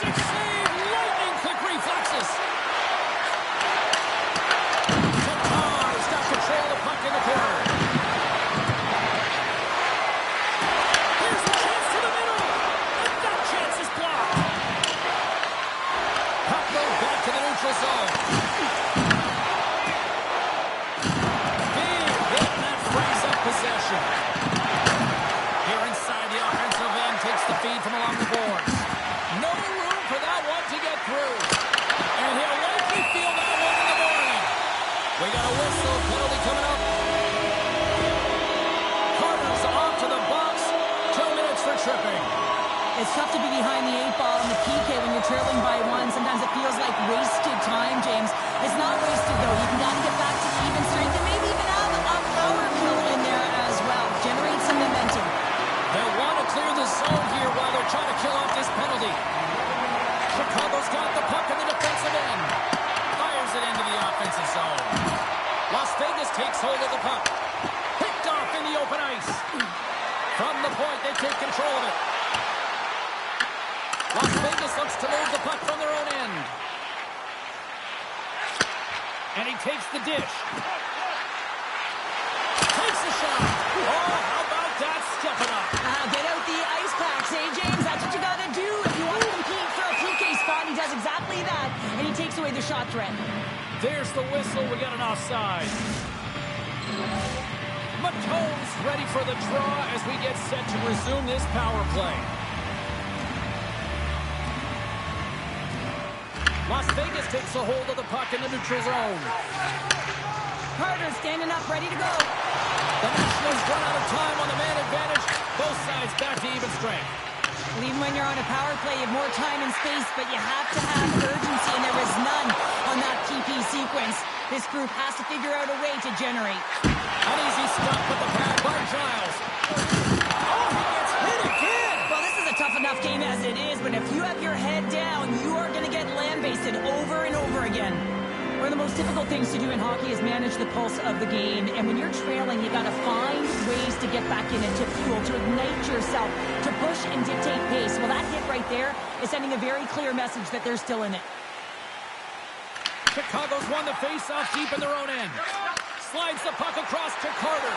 [SPEAKER 2] it's tough to be behind the 8 ball in the PK when you're trailing by 1. Sometimes it feels like wasted time, James. It's not wasted, though. You can gotta get back to even strength and maybe even have a power kill in there as well. Generate some momentum.
[SPEAKER 1] They'll want to clear the zone here while they're trying to kill off this penalty. Chicago's got the puck in the defensive end. Fires it into the offensive zone. Las Vegas takes hold of the puck. Picked off in the open ice. From the point, they take control of it. Las Vegas looks to move the puck from their own end. And he takes the dish. Takes a shot. Oh, how about that stepping up?
[SPEAKER 2] Get out the ice packs, eh, James? That's what you gotta do if you want to compete for a PK spot. He does exactly that, and he takes away the shot threat.
[SPEAKER 1] There's the whistle. We got an offside. Matone's ready for the draw as we get set to resume this power play. Las Vegas takes a hold of the puck in the neutral zone.
[SPEAKER 2] Carter standing up, ready to go.
[SPEAKER 1] The Nationals run out of time on the man advantage. Both sides back to even strength.
[SPEAKER 2] Well, even when you're on a power play, you have more time and space, but you have to have urgency, and there is none on that PP sequence. This group has to figure out a way to generate.
[SPEAKER 1] An easy stop with the pad by Giles. Oh, he gets hit again.
[SPEAKER 2] Well, this is a tough enough game as it is, but if you have your head down, you are going to get land-basted over and over again. One of the most difficult things to do in hockey is manage the pulse of the game. And when you're trailing, you got to find ways to get back in it, to fuel, to ignite yourself, to push and dictate pace. Well, that hit right there is sending a very clear message that they're still in it.
[SPEAKER 1] Chicago's won the face-off deep in their own end. Slides the puck across to Carter.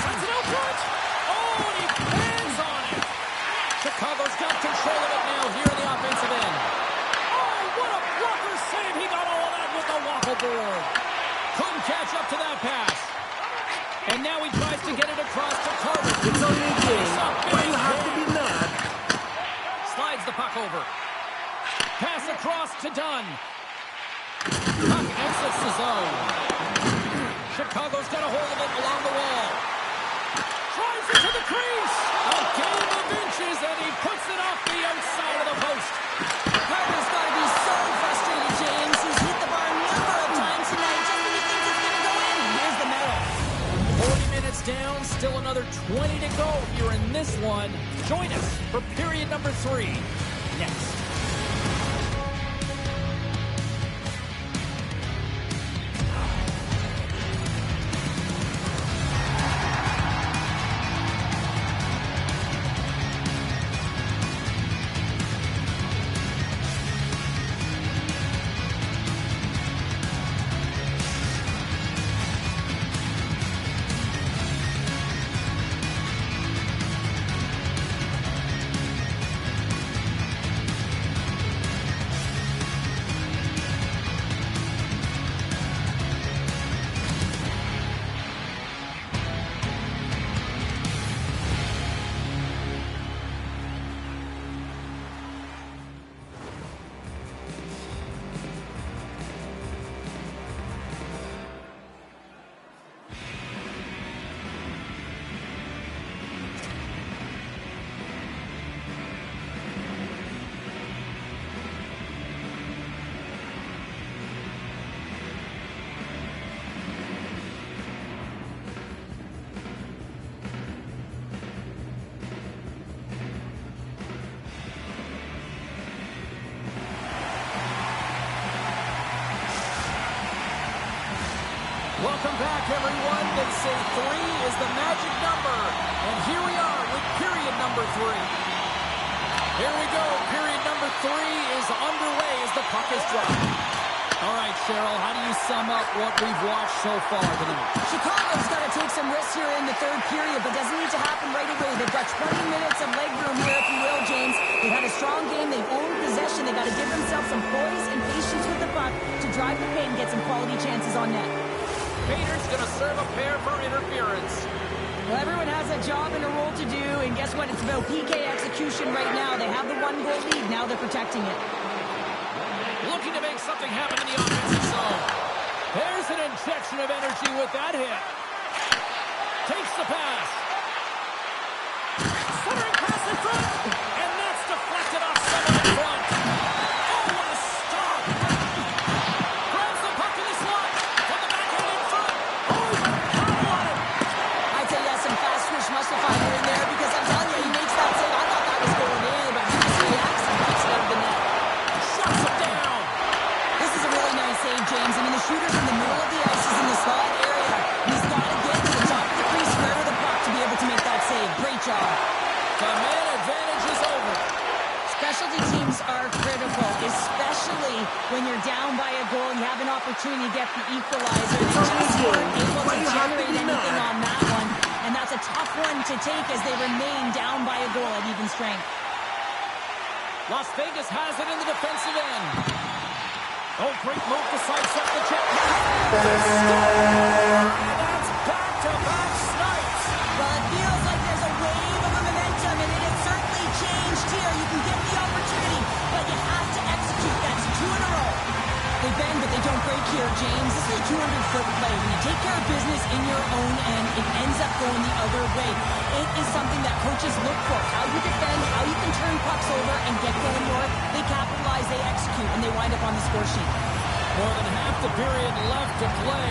[SPEAKER 1] Sends it out front. Oh, and he lands on it. Chicago's got control of it now here in the offensive end. Oh, what a blocker save. He got all of that with the waffle board. Couldn't catch up to that pass. And now he tries to get it across to Carter.
[SPEAKER 4] It's only a game. Why you have to be mad?
[SPEAKER 1] Slides the puck over. Pass across to Dunn. Puck exits the zone. Chicago's got a hold of it along the wall. Drives it to the crease. A game of inches, and he puts it off the outside of the post.
[SPEAKER 2] Carter's got to be so frustrated, James. He's hit the bar a number of times tonight just when he thinks it's going to go in. Here's the medal.
[SPEAKER 1] 40 minutes down, still another 20 to go here in this one. Join us for period number 3 next. Welcome back, everyone. They say 3 is the magic number. And here we are with period number 3. Here we go. Period number 3 is underway as the puck is dropped. All right, Cheryl, how do you sum up what we've watched so far tonight?
[SPEAKER 2] Chicago's got to take some risks here in the third period, but doesn't need to happen right away. They've got 20 minutes of leg room here, if you will, James. They've had a strong game. They've owned possession. They've got to give themselves some poise and patience with the puck to drive the paint and get some quality chances on net.
[SPEAKER 1] Painter's going to serve a pair for interference.
[SPEAKER 2] Well, everyone has a job and a role to do, and guess what? It's about PK execution right now. They have the 1-goal lead. Now they're protecting it.
[SPEAKER 1] Looking to make something happen in the offensive zone. There's an injection of energy with that hit. Takes the pass. Centering pass in front.
[SPEAKER 2] special teams are critical, especially when you're down by a goal and you have an opportunity to get the equalizer. They just weren't able to generate anything on that one, and that's a tough one to take as they remain down by a goal at even strength.
[SPEAKER 1] Las Vegas has it in the defensive end. Oh, great move to sidestep the check. And that's back-to-back snipes.
[SPEAKER 2] Well, it feels like there's a wave of momentum, and it has certainly changed here. You can get the opportunity, but you have to execute. That's 2 in a row. They bend, but they don't break here, James. This is a 200-foot play. When you take care of business in your own end, it ends up going the other way. It is something that coaches look for. How you defend, how you can turn pucks over and get going north. They capitalize, they execute, and they wind up on the score sheet.
[SPEAKER 1] More than half the period left to play.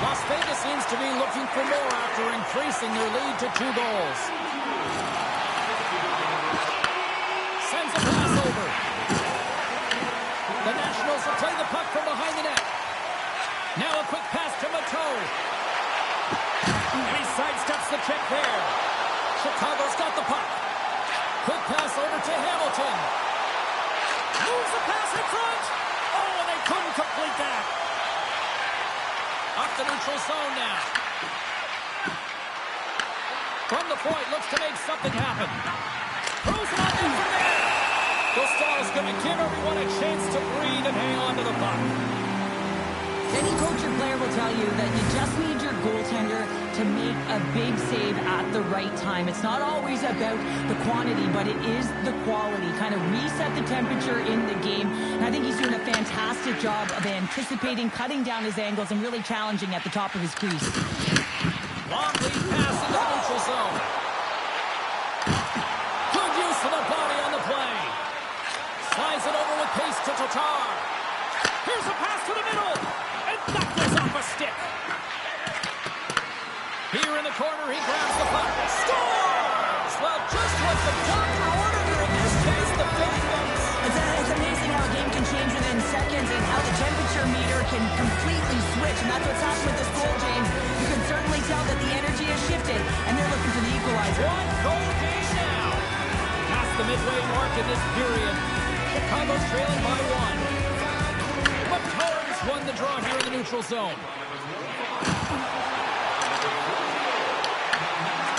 [SPEAKER 1] Las Vegas seems to be looking for more after increasing their lead to 2 goals. Sends a pass over. The Nationals will play the puck from behind the net. Now a quick pass to Mateau. And he sidesteps the check there. Chicago's got the puck. Quick pass over to Hamilton. Moves the pass in front. Oh, and they couldn't complete that. Up the neutral zone now. From the point, looks to make something happen. Throws it on in from there. Gustavo's going to give everyone a chance to breathe and hang on to the puck.
[SPEAKER 2] Any coach or player will tell you that you just need your goaltender to make a big save at the right time. It's not always about the quantity, but it is the quality. Kind of reset the temperature in the game. And I think he's doing a fantastic job of anticipating, cutting down his angles, and really challenging at the top of his crease.
[SPEAKER 1] Long lead pass into the neutral zone. Good use of the body on the play. Slides it over with pace to Tatar. Here's a pass to the middle. And that goes off a stick. Here in the corner, he grabs the puck. Scores! Well, just what the doctor ordered, or in this case, the defense.
[SPEAKER 2] It's amazing how a game can change within seconds and how the temperature meter can completely switch. And that's what's happened with this goal, James. You can certainly tell that the energy has shifted, and they're looking for the equalizer.
[SPEAKER 1] 1-goal game now. Past the midway mark in this period. Chicago's trailing by 1. Mateau's won the draw here in the neutral zone.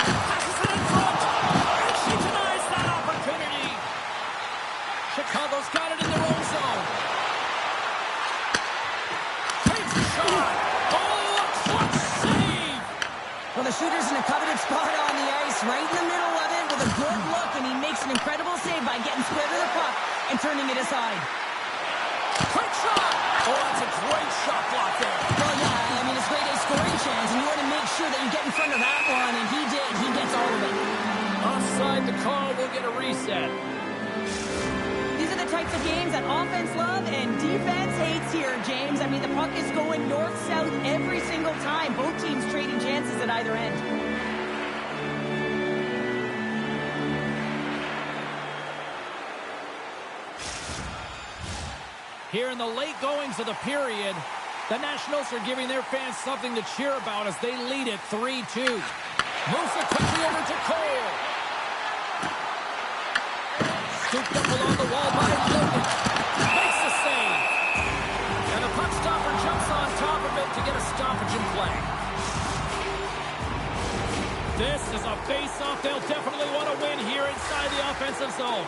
[SPEAKER 1] Passes it in front. And she denies that opportunity. Chicago's got it in their own zone. Takes a shot. Oh, a clutch save.
[SPEAKER 2] Well, the shooter's in a coveted spot on the ice, right in the middle of it with a good look, and he makes an incredible save by getting square to the puck and turning it aside.
[SPEAKER 1] Quick shot. Oh, that's a great shot block there.
[SPEAKER 2] Well, yeah, I mean, it's great a scoring chance, and you want to make sure that you get in front of that one, and he did. He gets all of it.
[SPEAKER 1] Offside, the call will get a reset.
[SPEAKER 2] These are the types of games that offense love and defense hates here, James. I mean, the puck is going north-south every single time. Both teams trading chances at either end.
[SPEAKER 1] Here in the late goings of the period, the Nationals are giving their fans something to cheer about as they lead it 3-2. Moves it quickly over to Cole. Scooped up along the wall by Logan. Makes the save. And the puck stopper jumps on top of it to get a stoppage in play. This is a face-off they'll definitely want to win here inside the offensive zone.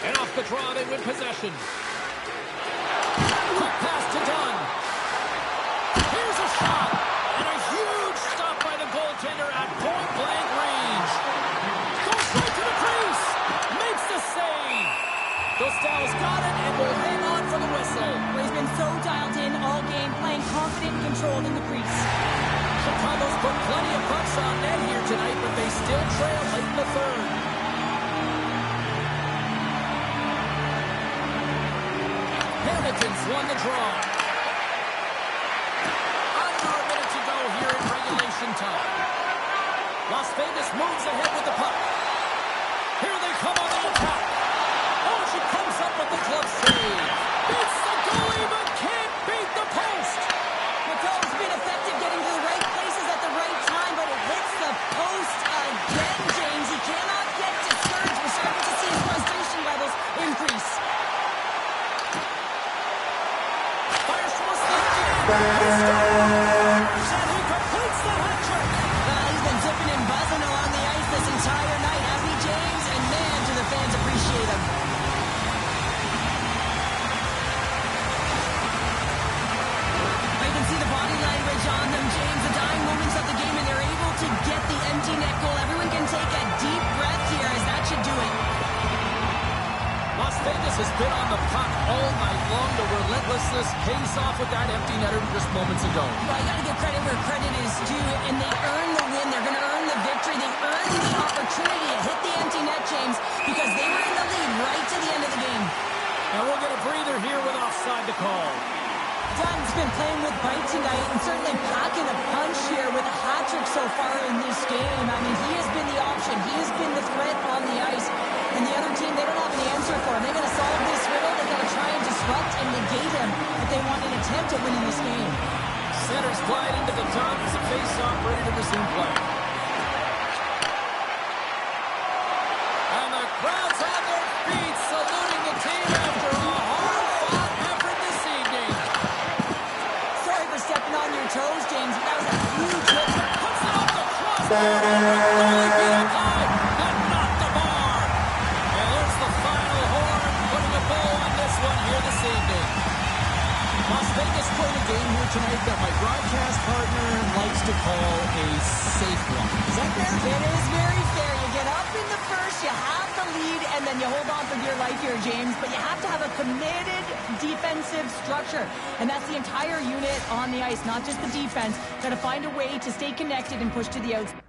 [SPEAKER 1] And off the draw, they win possession. Quick pass to Dunn. Here's a shot. And a huge stop by the goaltender at point-blank range. Goes right to the crease. Makes the save. Gustavo's got it and will hang on for the whistle.
[SPEAKER 2] Well, he's been so dialed in all game, playing confident and controlled in the crease.
[SPEAKER 1] Chicago's put plenty of pucks on net here tonight, but they still trail late in the third. Hamilton's won the draw. Under a minute to go here in regulation time. Las Vegas moves ahead with the puck. Here they come on the attack. Oh, she comes up with the glove save. Beats the goalie, but can't beat the post.
[SPEAKER 2] Mateau's been effective getting to the right places at the right time, but it hits the post again, James. He cannot get to
[SPEAKER 1] And he completes the hat trick.
[SPEAKER 2] He's been zipping and buzzing along the ice this entire night, hasn't he, James? And man, do the fans appreciate him. You can see the body language on them, James. The dying moments of the game, and they're able to get the empty net goal. Everyone can take a deep breath here, as that should do it.
[SPEAKER 1] Las Vegas has been on the puck all night long. The relentlessness pays off with that empty netter just moments ago.
[SPEAKER 2] Well, you got to give credit where credit is due, and they earn the win. They're going to earn the victory. They earn the opportunity to hit the empty net, James, because they were in the lead right to the end of the game.
[SPEAKER 1] And we'll get a breather here with offside to call.
[SPEAKER 2] Dunn's been playing with bite tonight and certainly packing a punch here with a hat trick so far in this game. I mean, he has been the option. He has been the threat on the ice. And the other team, they don't have an answer for him. They got to solve this riddle. They got to try and disrupt and negate him if they want an attempt at winning this game.
[SPEAKER 1] Centers glide into the top as a face-off ready to resume play. And the crowd's on their feet saluting the team after a hard-fought effort this evening.
[SPEAKER 2] Sorry for stepping on your toes, James. That was a huge hit.
[SPEAKER 1] Puts it off the crossbar. Goalie beat up high, but not the bar. And there's the final horn, putting a bow on this one here this evening. Las Vegas played a game here tonight that my broadcast partner likes to call a safe one. Is that fair?
[SPEAKER 2] It is very fair. You get up in the first, you have the lead, and then you hold on for dear life here, James. But you have to have a committed defensive structure. And that's the entire unit on the ice, not just the defense. Got to find a way to stay connected and push to the outside.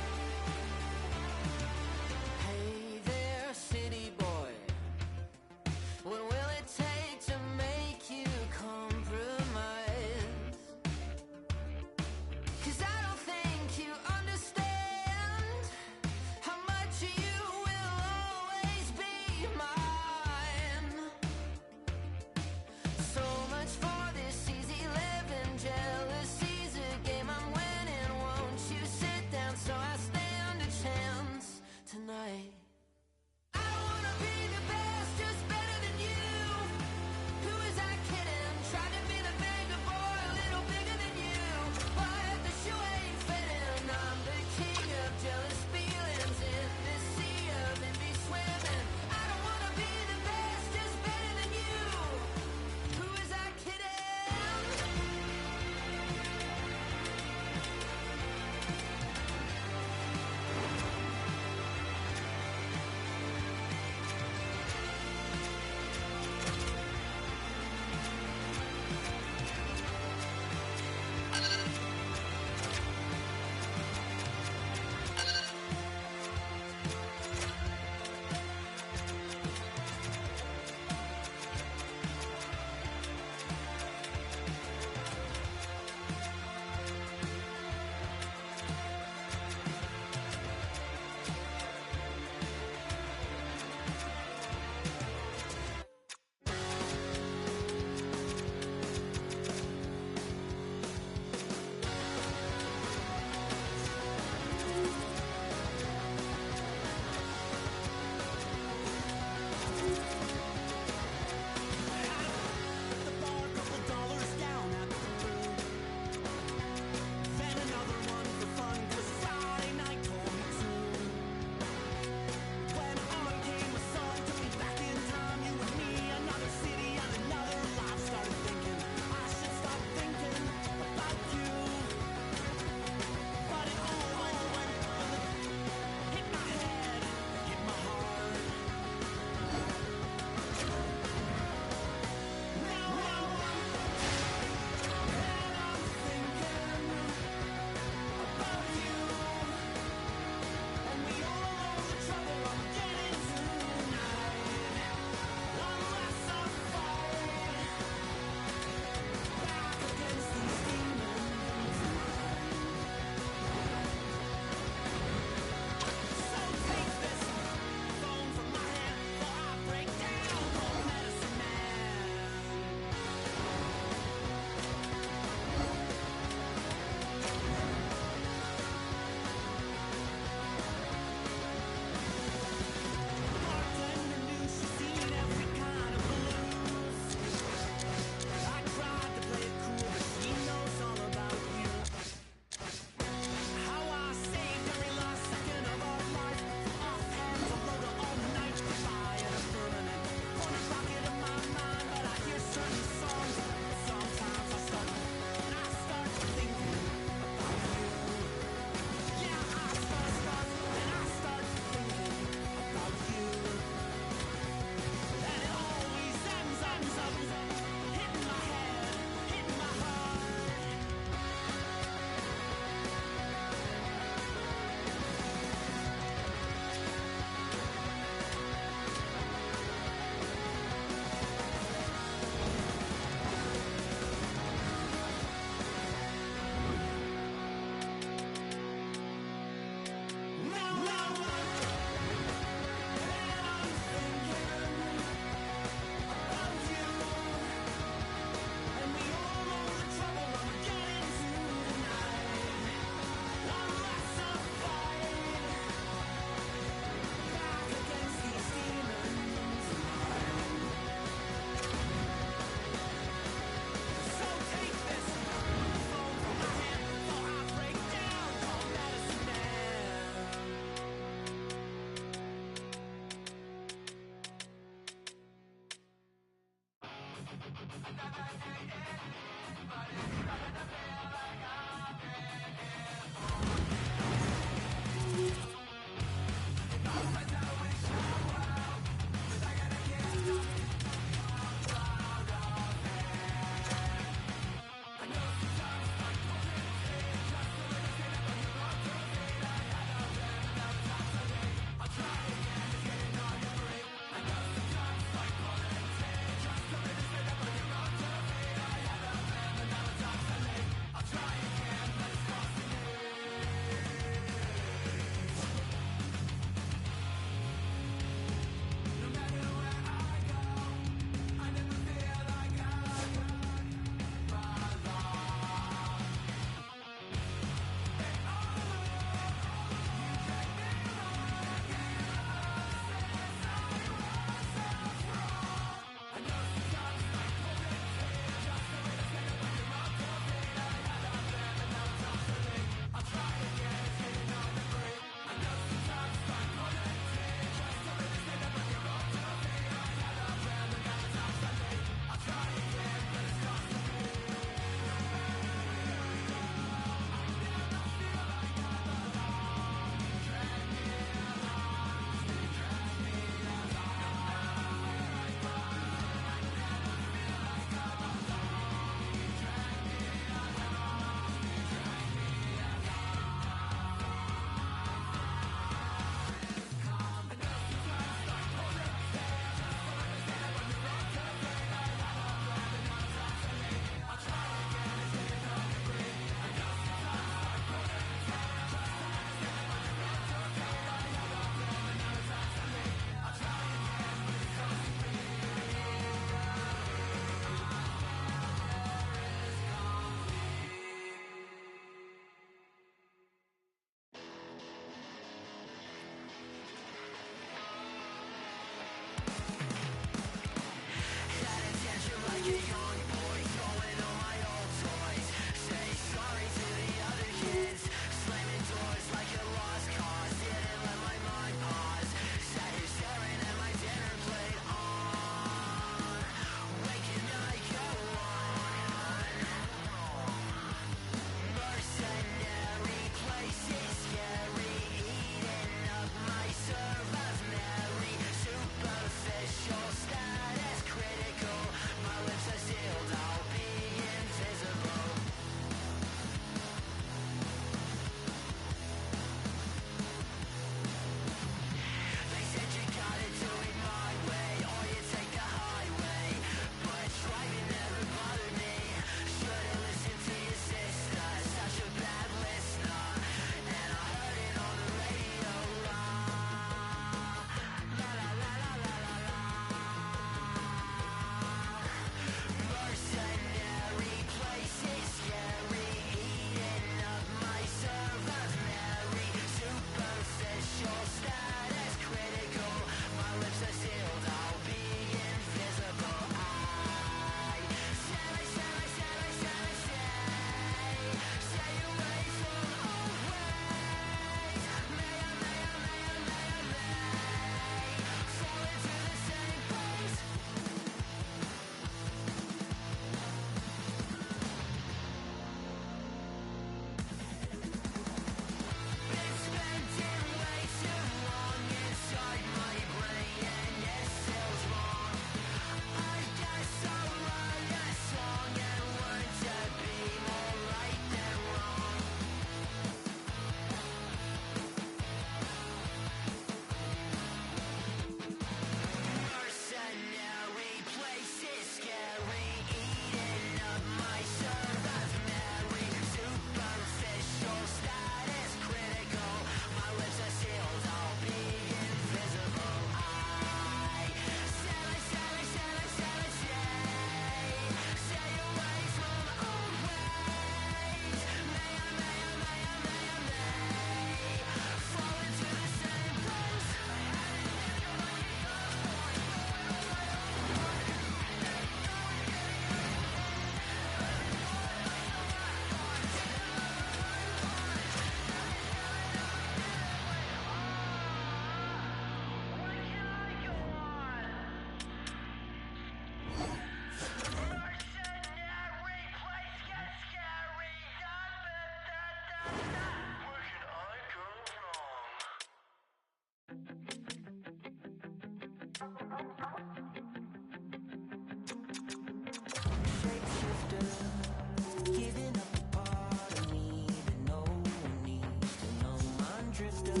[SPEAKER 3] Giving up a part of me that no one needs to know. I'm drifter,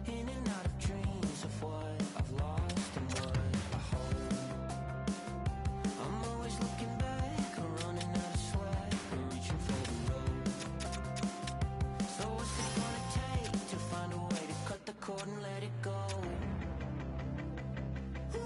[SPEAKER 3] in and out of dreams of what I've lost and what I hold. I'm always looking back, I'm running out of sweat, I'm reaching for the road. So what's it gonna take to find a way to cut the cord and let it go? Who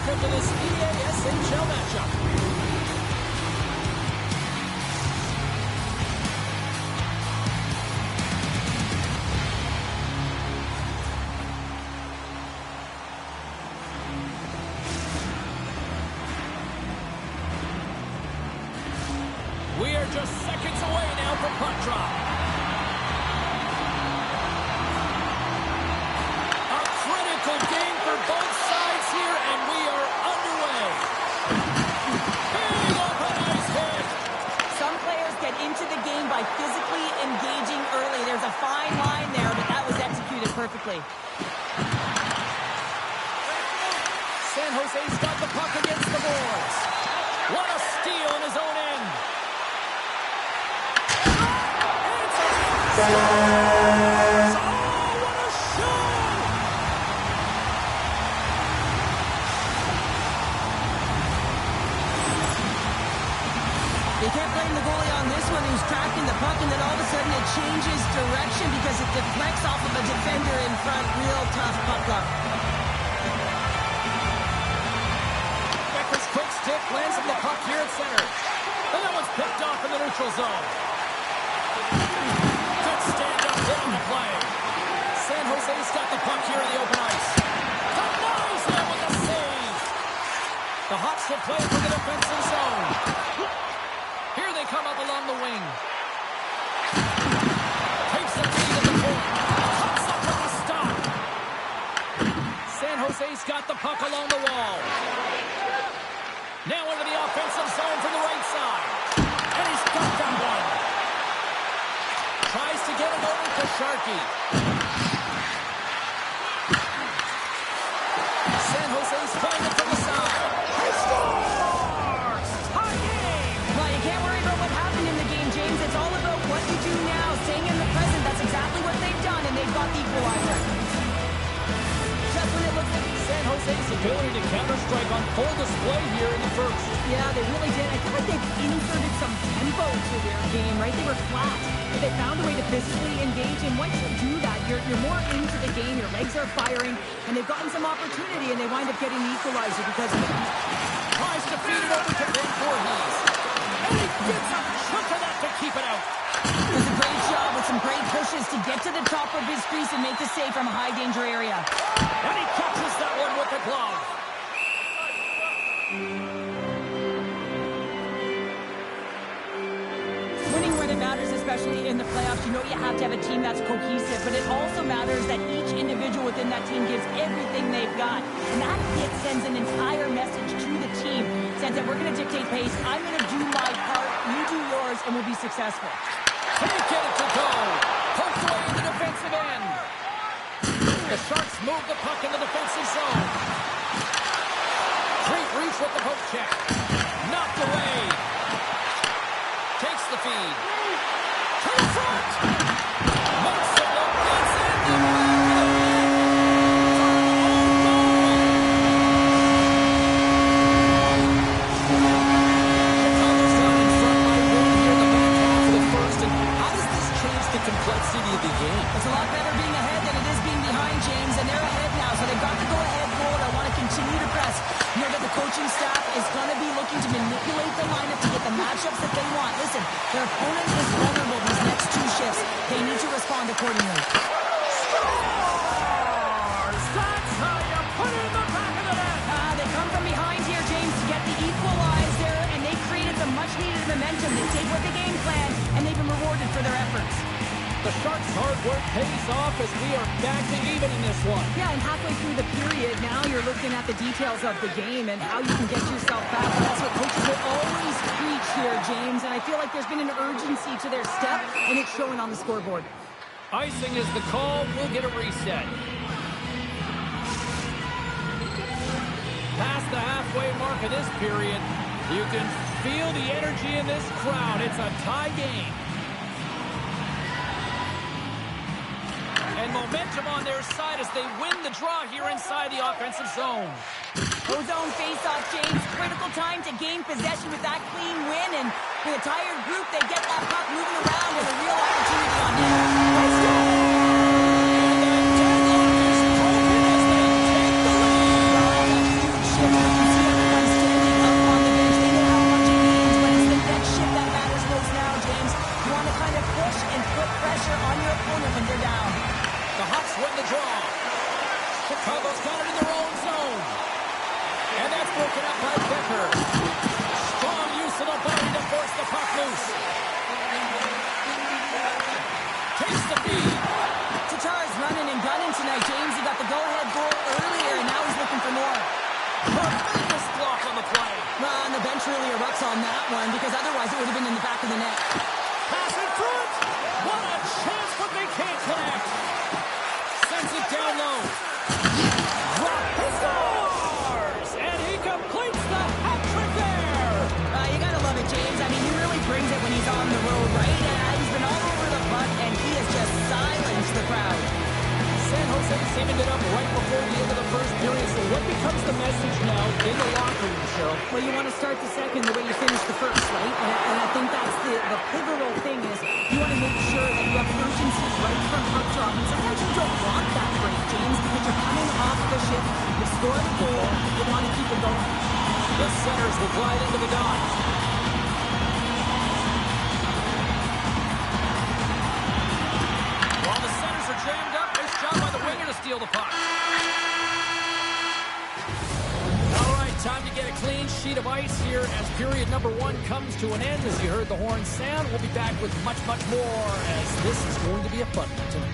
[SPEAKER 1] welcome to this EASHL matchup. We are just seconds away now from puck drop. A critical game for both sides here, and we are underway. Big open ice hit.
[SPEAKER 2] Some players get into the game by physically engaging early. There's a fine line there, but that was executed perfectly.
[SPEAKER 1] San Jose's got the puck against the boards. What a steal in his own end. Oh, what a shot!
[SPEAKER 2] They can't blame the goalie on this one who's tracking the puck, and then all of a sudden it changes direction because it deflects off of a defender in front. Real tough puck luck.
[SPEAKER 1] Becker's quick stick lands on the puck here at center. And that one's picked off in the neutral zone. Stand-up hit on the play. San Jose's got the puck here in the open ice. Denies him with a save. The Hawks will play for the defensive zone. Here they come up along the wing. Takes the lead at the point. Cuts up with a stop. San Jose's got the puck along the wall. Now into the offensive zone from the right side. And he's got that one. Tries to get it over to Sharkey. San Jose's playing it from the side. He scores! Tie game!
[SPEAKER 2] Well, you can't worry about what happened in the game, James. It's all about what you do now. Staying in the present, that's exactly what they've done, and they've got the equalizer. Just when it looks like
[SPEAKER 1] San Jose's ability to counter-strike on full display here in the first.
[SPEAKER 2] yeah, they really did. I feel like they've inserted some tempo to their game, right? They were flat, but they found a way to physically engage, and once you do that, you're more into the game, your legs are firing, and they've gotten some opportunity, and they wind up getting the equalizer because of it.
[SPEAKER 1] Tries to feed it over to Ben Voorhees. And he gets a chunk of that to keep it out.
[SPEAKER 2] Does a great job with some great pushes to get to the top of his crease and make the save from a high-danger area.
[SPEAKER 1] And he catches that one with the glove.
[SPEAKER 2] Winning when it matters, especially in the playoffs, you know you have to have a team that's cohesive, but it also matters that each individual within that team gives everything they've got. And that hit sends an entire message to the team. Says that we're going to dictate pace, I'm going to do my part, you do yours, and we'll be successful.
[SPEAKER 1] Can he get it to go? Poked away in the defensive end. The Sharks move the puck in the defensive zone. Great reach with the poke check. Knocked away. Takes the feed. To the front. Makes it look. It's in the Chicago's down in front by one here in the back half of the first. And how does this change the complexity of the game?
[SPEAKER 2] It's a lot better being ahead than it is being behind, James, and they're ahead now, so they've got the go-ahead goal. I want to continue to press. You know that the coaching staff is going to be looking to manipulate the lineup to get the matchups that they want. Listen, their opponent is vulnerable these next two shifts. They need to respond accordingly.
[SPEAKER 1] Scores! That's how you put it in the back of the net.
[SPEAKER 2] They come from behind here, James, to get the equalizer, and they created some much-needed momentum. They stayed with the game plan, and they've been rewarded for their efforts.
[SPEAKER 1] The Sharks' hard work pays off as we are back to even in this one.
[SPEAKER 2] Yeah, and halfway through the period, now you're looking at the details of the game and how you can get yourself back. And that's what coaches will always preach here, James. And I feel like there's been an urgency to their step, and it's showing on the scoreboard.
[SPEAKER 1] Icing is the call. We'll get a reset. Past the halfway mark of this period, you can feel the energy in this crowd. It's a tie game. And momentum on their side as they win the draw here inside the offensive zone.
[SPEAKER 2] Ozone face-off, James. Critical time to gain possession with that clean win. And with a tired group, they get that puck moving around and a real opportunity on net. Let's go! And the deadlock is broken as they take the lead. Oh, that huge shift
[SPEAKER 1] loose. Takes the feed.
[SPEAKER 2] Tatar's running and gunning tonight, James. He got the go-ahead goal earlier, and now he's looking for more.
[SPEAKER 1] Tremendous block on the play.
[SPEAKER 2] Well, and the bench really erupts on that one, because otherwise it would have been in the back of the net.
[SPEAKER 1] Pass in front. What a chance, but they can't connect. Sends it down low. Drop. He scores! And he completes the hat trick there.
[SPEAKER 2] You gotta love it, James. I mean, he really brings it when he's on the road, right? He's been all over the puck, and he has just silenced the crowd.
[SPEAKER 1] San Jose saving it up right before the end of the first period. So what becomes the message now in the locker room, Cheryl?
[SPEAKER 2] Well, you want to start the second the way you finished the first, right? And I think that's the pivotal thing is you want to make sure that you have urgency right from puck drop. And sometimes you don't want that break, James, because you're coming off the shift. You scored a goal. You want to keep it going.
[SPEAKER 1] The centers will glide into the dot. While the centers are jammed up, nice job by the winger to steal the puck. All right, time to get a clean sheet of ice here as period number 1 comes to an end. As you heard the horn sound, we'll be back with much, much more as this is going to be a fun one tonight.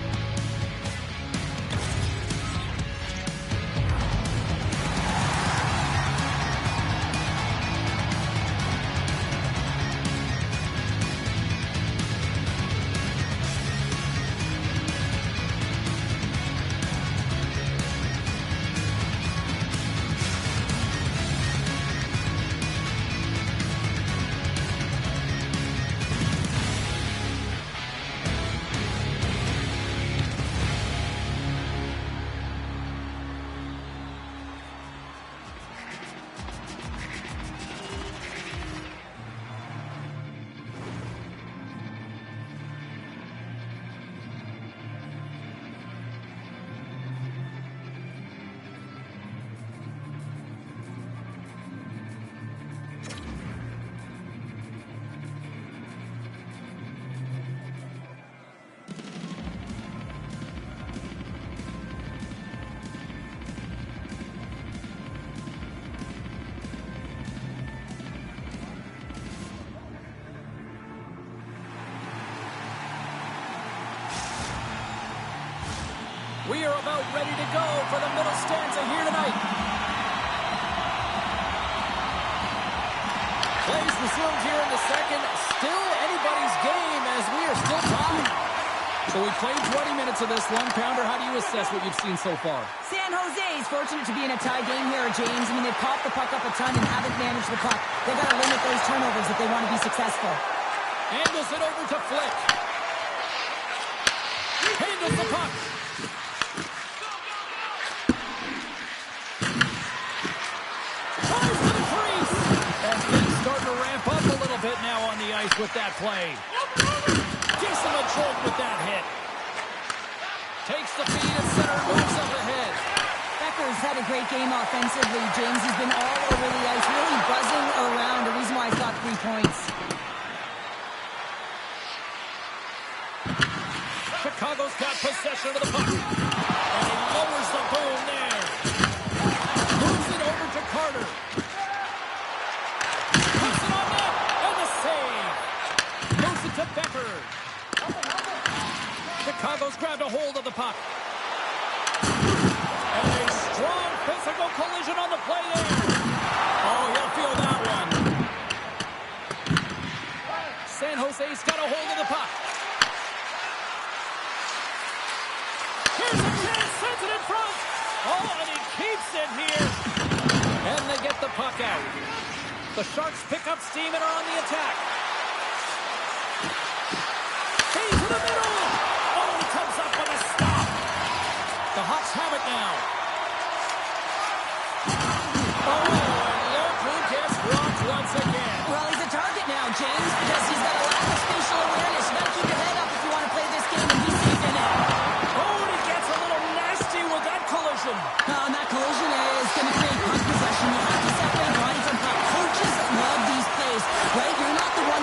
[SPEAKER 1] We are about ready to go for the middle stanza here tonight. Plays resumed here in the second. Still anybody's game as we are still tied. So we played 20 minutes of this one. Pounder, how do you assess what you've seen so far?
[SPEAKER 2] San Jose is fortunate to be in a tie game here, James. I mean, they've popped the puck up a ton and haven't managed the puck. They've got to limit those turnovers if they want to be successful.
[SPEAKER 1] Handles it over to Flick. Handles the puck. Tries to the crease. And things starting to ramp up a little bit now on the ice with that play. Gives him a jolt with that hit. Takes the feed and center, moves up ahead.
[SPEAKER 2] Becker's had a great game offensively, James. He's been all over the ice, really buzzing around. The reason why he's got 3 points.
[SPEAKER 1] Chicago's got possession of the puck. And he lowers the boom there. Moves it over to Carter. Puts it on net. And the save. Moves it to Becker. Chicago's grabbed a hold of the puck. And a strong physical collision on the play there. Oh, he'll feel that one. San Jose's got a hold of the puck. Here's a chance, sends it in front. Oh, and he keeps it here. And they get the puck out. The Sharks pick up steam and are on the attack. Feed to the middle. Oh, he comes up with a stop. The Hawks have it now. Oh, and look who gets rocked once again.
[SPEAKER 2] Well, he's a target now, James, because he's got a lack of spatial awareness. You got to keep your head up if you want to play this game and be safe in it.
[SPEAKER 1] Oh, and he gets a little nasty with that collision.
[SPEAKER 2] And that collision is going to create puck possession. You have to separate body from puck. Coaches love these plays, right? You're not the one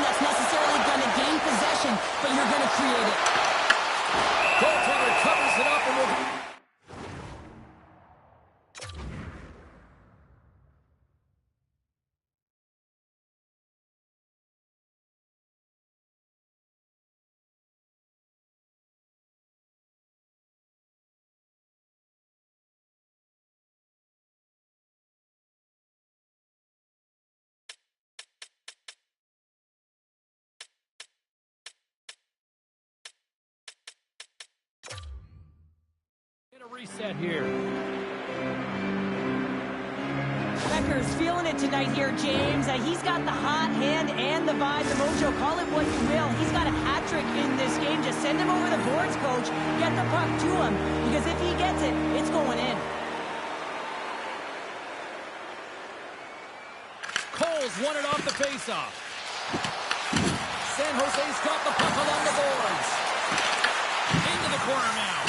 [SPEAKER 1] Reset here.
[SPEAKER 2] Becker's feeling it tonight here, James. He's got the hot hand and the vibe, the mojo. Call it what you will. He's got a hat trick in this game. Just send him over the boards, coach. Get the puck to him. Because if he gets it, it's going in.
[SPEAKER 1] Cole's won it off the faceoff. San Jose's got the puck along the boards. Into the corner now.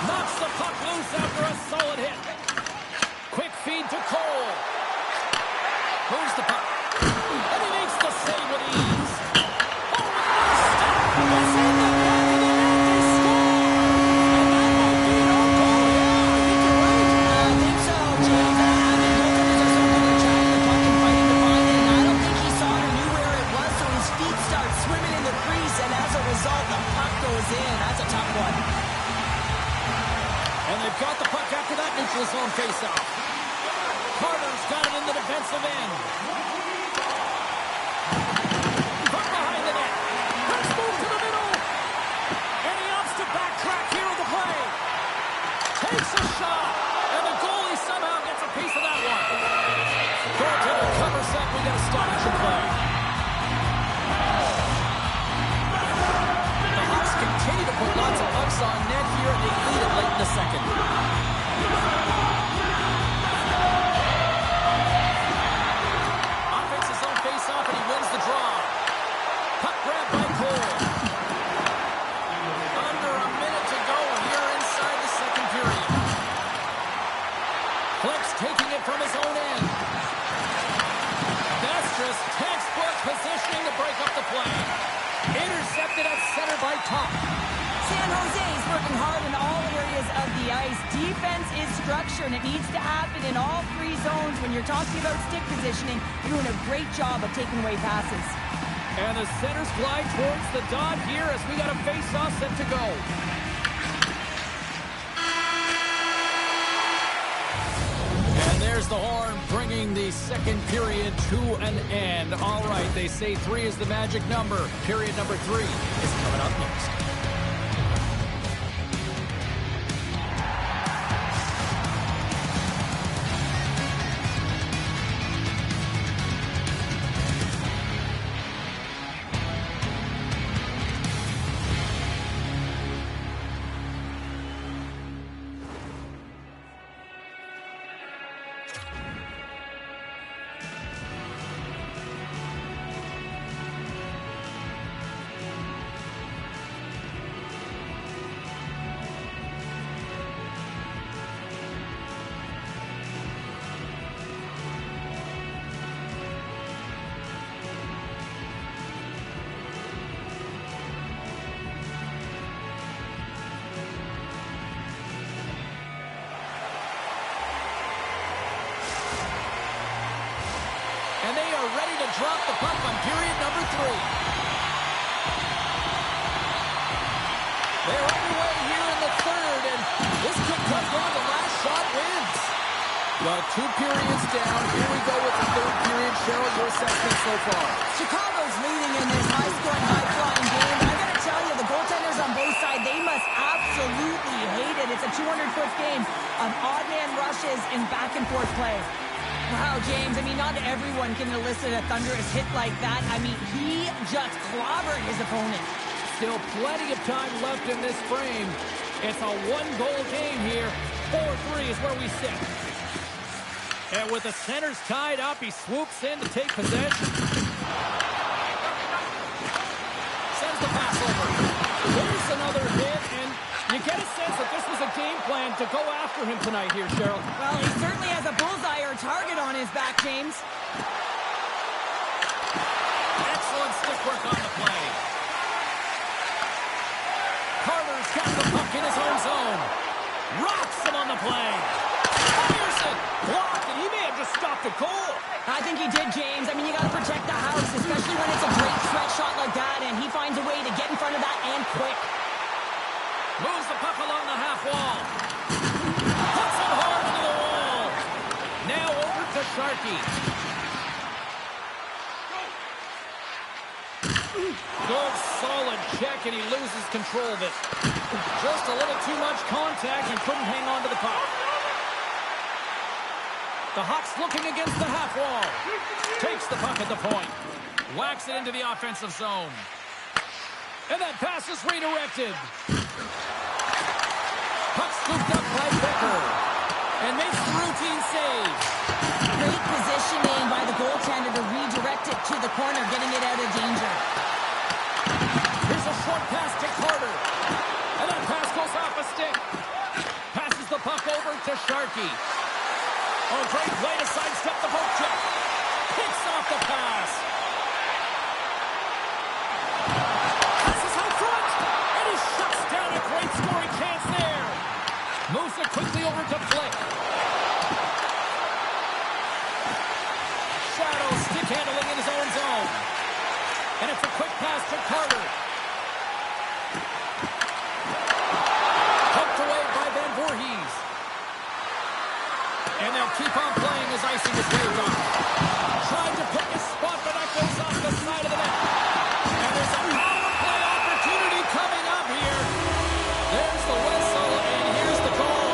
[SPEAKER 1] Knocks the puck loose after a solid hit. Quick feed to Cole. Moves the puck. And he makes the save with ease. Oh, stop! It's in the back of the net. They score! And that might be an own goal. Yeah, I think you're right.
[SPEAKER 2] I think so, James. I mean, goaltenders are so good at tracking the puck and fighting to find it. And I don't think he saw it or knew where it was, so his feet start swimming in the crease. And as a result, the puck goes in. That's a tough one.
[SPEAKER 1] And they've got the puck after that neutral zone faceoff. Carter's got it in the defensive end. From behind the net. Let's move to the middle. And he opts to backtrack here on the play. Takes a shot. And the goalie somehow gets a piece of that one. Goaltender covers up. We got a stoppage in play. The Hawks continue to put lots of pucks on net here, and they lead it late in the second. Offense is on face-off, and he wins the draw. Puck grab by Cole. Under a minute to go here inside the second period. Flex taking it from his own end. That's just textbook positioning to break up the play. Intercepted at center by Top.
[SPEAKER 2] San Jose is working hard in all areas of the ice. Defense is structure, and it needs to happen in all three zones. When you're talking about stick positioning, you're doing a great job of taking away passes.
[SPEAKER 1] And the centers glide towards the dot here as we got a face-off set to go. And there's the horn bringing the second period to an end. All right, they say 3 is the magic number. Period number 3 is coming up next. And they are ready to drop the puck on period number 3. They're underway here in the third, and this could come down to last shot wins. Well, 2 periods down. Here we go with the third period. Cheryl, your assessment so far.
[SPEAKER 2] Chicago's leading in this high-scoring, high-flying game. And I got to tell you, the goaltenders on both sides, they must absolutely hate it. It's a 200-foot game of odd-man rushes and back-and-forth play. Wow, James, I mean, not everyone can elicit a thunderous hit like that. I mean, he just clobbered his opponent.
[SPEAKER 1] Still plenty of time left in this frame. It's a 1-goal game here. 4-3 is where we sit. And with the centers tied up, he swoops in to take possession. Sends the pass over. There's another hit, and you get a sense that this was a game plan to go after him tonight here, Cheryl.
[SPEAKER 2] Well, he certainly has a bullseye or a target on his back, James.
[SPEAKER 1] Excellent stick work on the play. Carter's got the puck in his own zone. Rocks him on the play. Fires it. Blocked, and he may have just stopped a goal.
[SPEAKER 2] I think he did, James. I mean, you got to protect the house, especially when it's a great stretch shot like that, and he finds a way to get in front of that and quick.
[SPEAKER 1] Moves the puck along the half wall. Puts it hard into the wall. Now over to Sharkey. Good, solid check, and he loses control of it. Just a little too much contact and couldn't hang on to the puck. The Hawks looking against the half wall. Takes the puck at the point. Whacks it into the offensive zone. And that pass is redirected. Puck scooped up by Becker. And makes the routine save.
[SPEAKER 2] Great positioning by the goaltender to redirect it to the corner, getting it out of danger.
[SPEAKER 1] Here's a short pass to Carter. And that pass goes off a stick. Passes the puck over to Sharkey. Oh, great play to sidestep the poke check. Picks off the pass. Passes out front. And he shuts down a great scoring chance there. Moves it quickly over to Flick. Shadow stick handling in his own zone. And it's a quick pass to Carter. Poked away by Van Voorhees. And they'll keep on playing as icing is waved off. Trying to pick a spot, but that goes off the side of the net. And there's a power play opportunity coming up here. There's the whistle, and here's the call.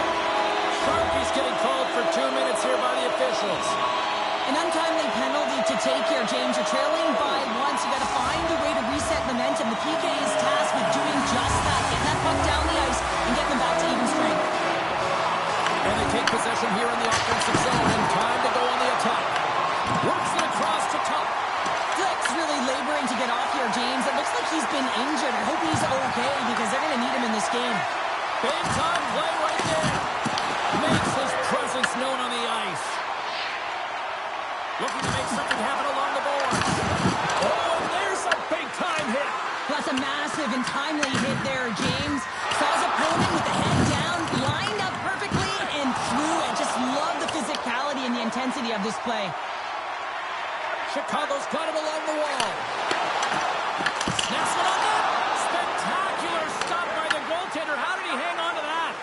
[SPEAKER 1] Sharkey's getting called for 2 minutes here by the officials.
[SPEAKER 2] An untimely penalty to take here, James. You're trailing by once. You got to find a way to reset momentum. The PK is tasked with doing just that. Get that puck down the ice and get them back to even strength.
[SPEAKER 1] And they take possession here in the offensive zone, and time to go on the attack. Works it across to Tuck.
[SPEAKER 2] Flick's really laboring to get off here, James. It looks like he's been injured. I hope he's okay because they're going to need him in this game.
[SPEAKER 1] Big time play right there. Makes his presence known on the ice. Looking to make something happen along the boards. Oh, and there's a big time hit.
[SPEAKER 2] That's a massive and timely hit there, James. Saw his opponent with the head down, lined up perfectly, and threw it. Just love the physicality and the intensity of this play.
[SPEAKER 1] Chicago's got it along the wall. Snaps it on net. Spectacular stop by the goaltender. How did he hang on to that?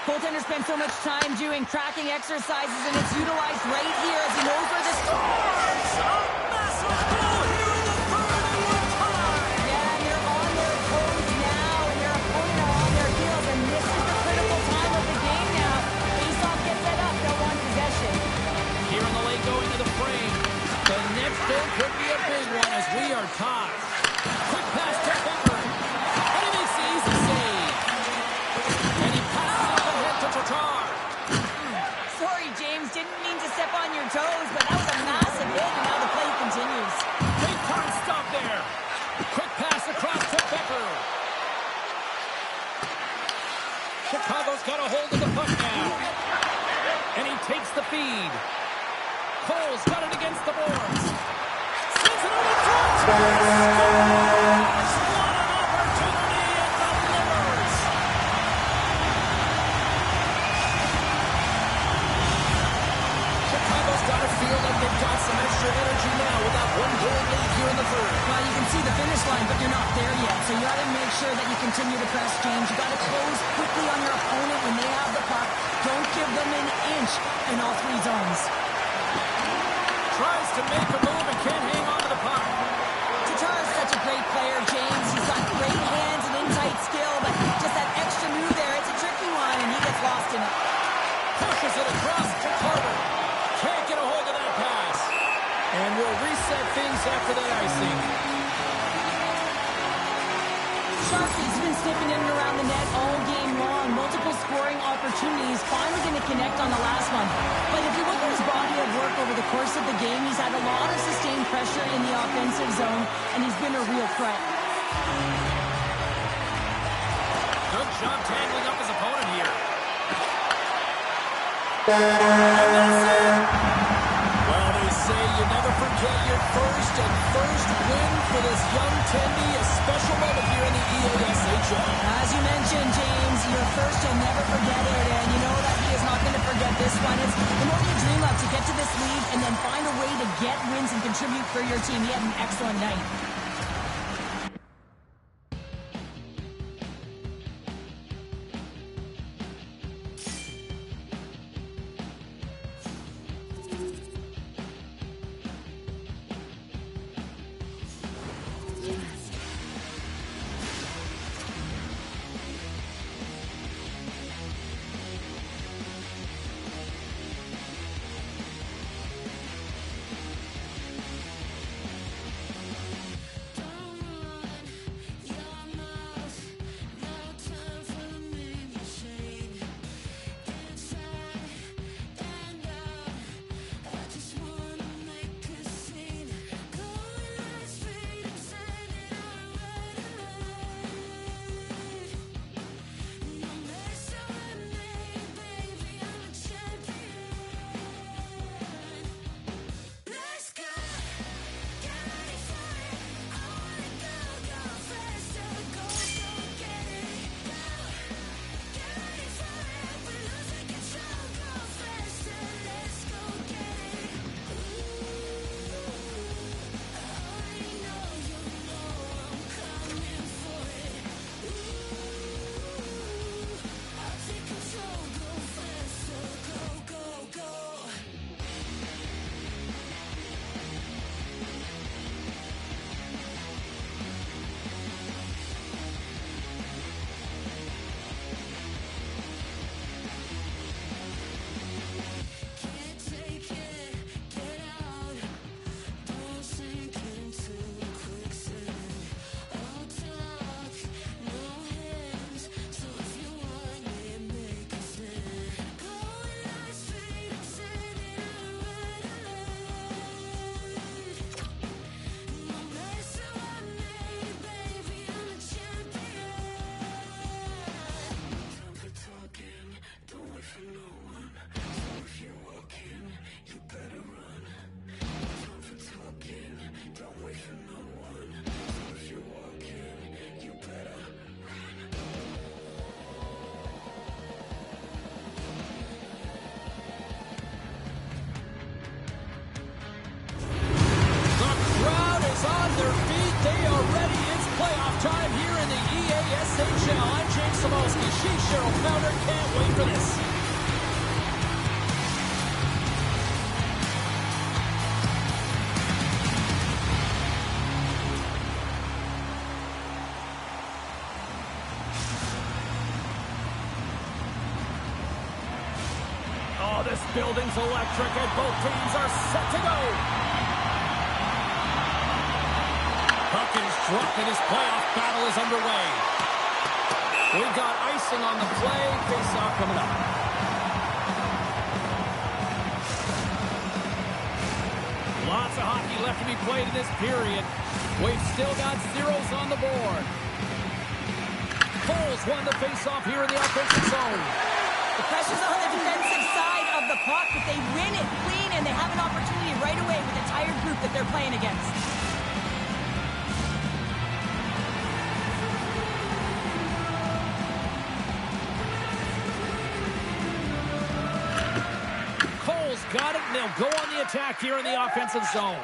[SPEAKER 2] Goaltender spent so much time doing tracking exercises, and it's utilized right here as he knows where this
[SPEAKER 1] Scores! A massive goal here in the third, and we're tied.
[SPEAKER 2] Yeah, and you're on their toes now, and your opponent are on their heels, and this is the critical time of the game now. Face-off gets set up, they'll want possession.
[SPEAKER 1] Here in the lane going to the frame. The next goal could be a big one as we are tied. Quick pass to Becker. And he makes the easy save. And he passes it up ahead to Tatar.
[SPEAKER 2] Sorry, James, didn't mean to step on your toes, but that was a massive hit, and now the play continues.
[SPEAKER 1] Big time stop there. Quick pass across to Becker. Chicago's got a hold of the puck now. And he takes the feed. Cole's got it against the boards. Sends it over front. Scores! What an opportunity and delivers. Chicago's got to feel like they've got some extra energy now with that one-goal lead here in the third.
[SPEAKER 2] Well, you can see the finish line, but you're not there yet. So you got to make sure that you continue to press, James. You got to close quickly on your opponent when they have the puck. Don't give them an inch in all three zones.
[SPEAKER 1] Tries to make a move and can't hang on to the puck.
[SPEAKER 2] Tatar is such a great player, James. He's got great hands and insight skill, but just that extra move there, it's a tricky one, and he gets lost in it.
[SPEAKER 1] Pushes it across to Carter. Can't get a hold of that pass. And we'll reset things after that icing.
[SPEAKER 2] Sharkey's been sniffing in and around the net all game long. Multiple scoring opportunities. Finally going to connect on the last one. But if you look at his body of work over the course of the game, he's had a lot of sustained pressure in the offensive zone, and he's been a real threat.
[SPEAKER 1] Good job tangling up his opponent here. And that's it. Well, they say you never forget your first win for this young Tendy. A special moment here in the EASHL.
[SPEAKER 2] As you mentioned, James, your first, you'll never forget it, and you know that he is not going to forget this one. It's the more you dream of to get to this lead and then find a way to get wins and contribute for your team. He had an excellent night.
[SPEAKER 1] Samalski, she's Cheryl Pounder. Can't wait for this. Oh, this building's electric, and both teams are set to go. Puck is dropped, and his playoff battle is underway. We've got icing on the play. Face-off coming up. Lots of hockey left to be played in this period. We've still got zeros on the board. Coles won the face-off here in the offensive zone.
[SPEAKER 2] The pressure's on the defensive side of the puck, but they win it clean, and they have an opportunity right away with the tired group that they're playing against.
[SPEAKER 1] Coles got it, and they'll go on the attack here in the offensive zone.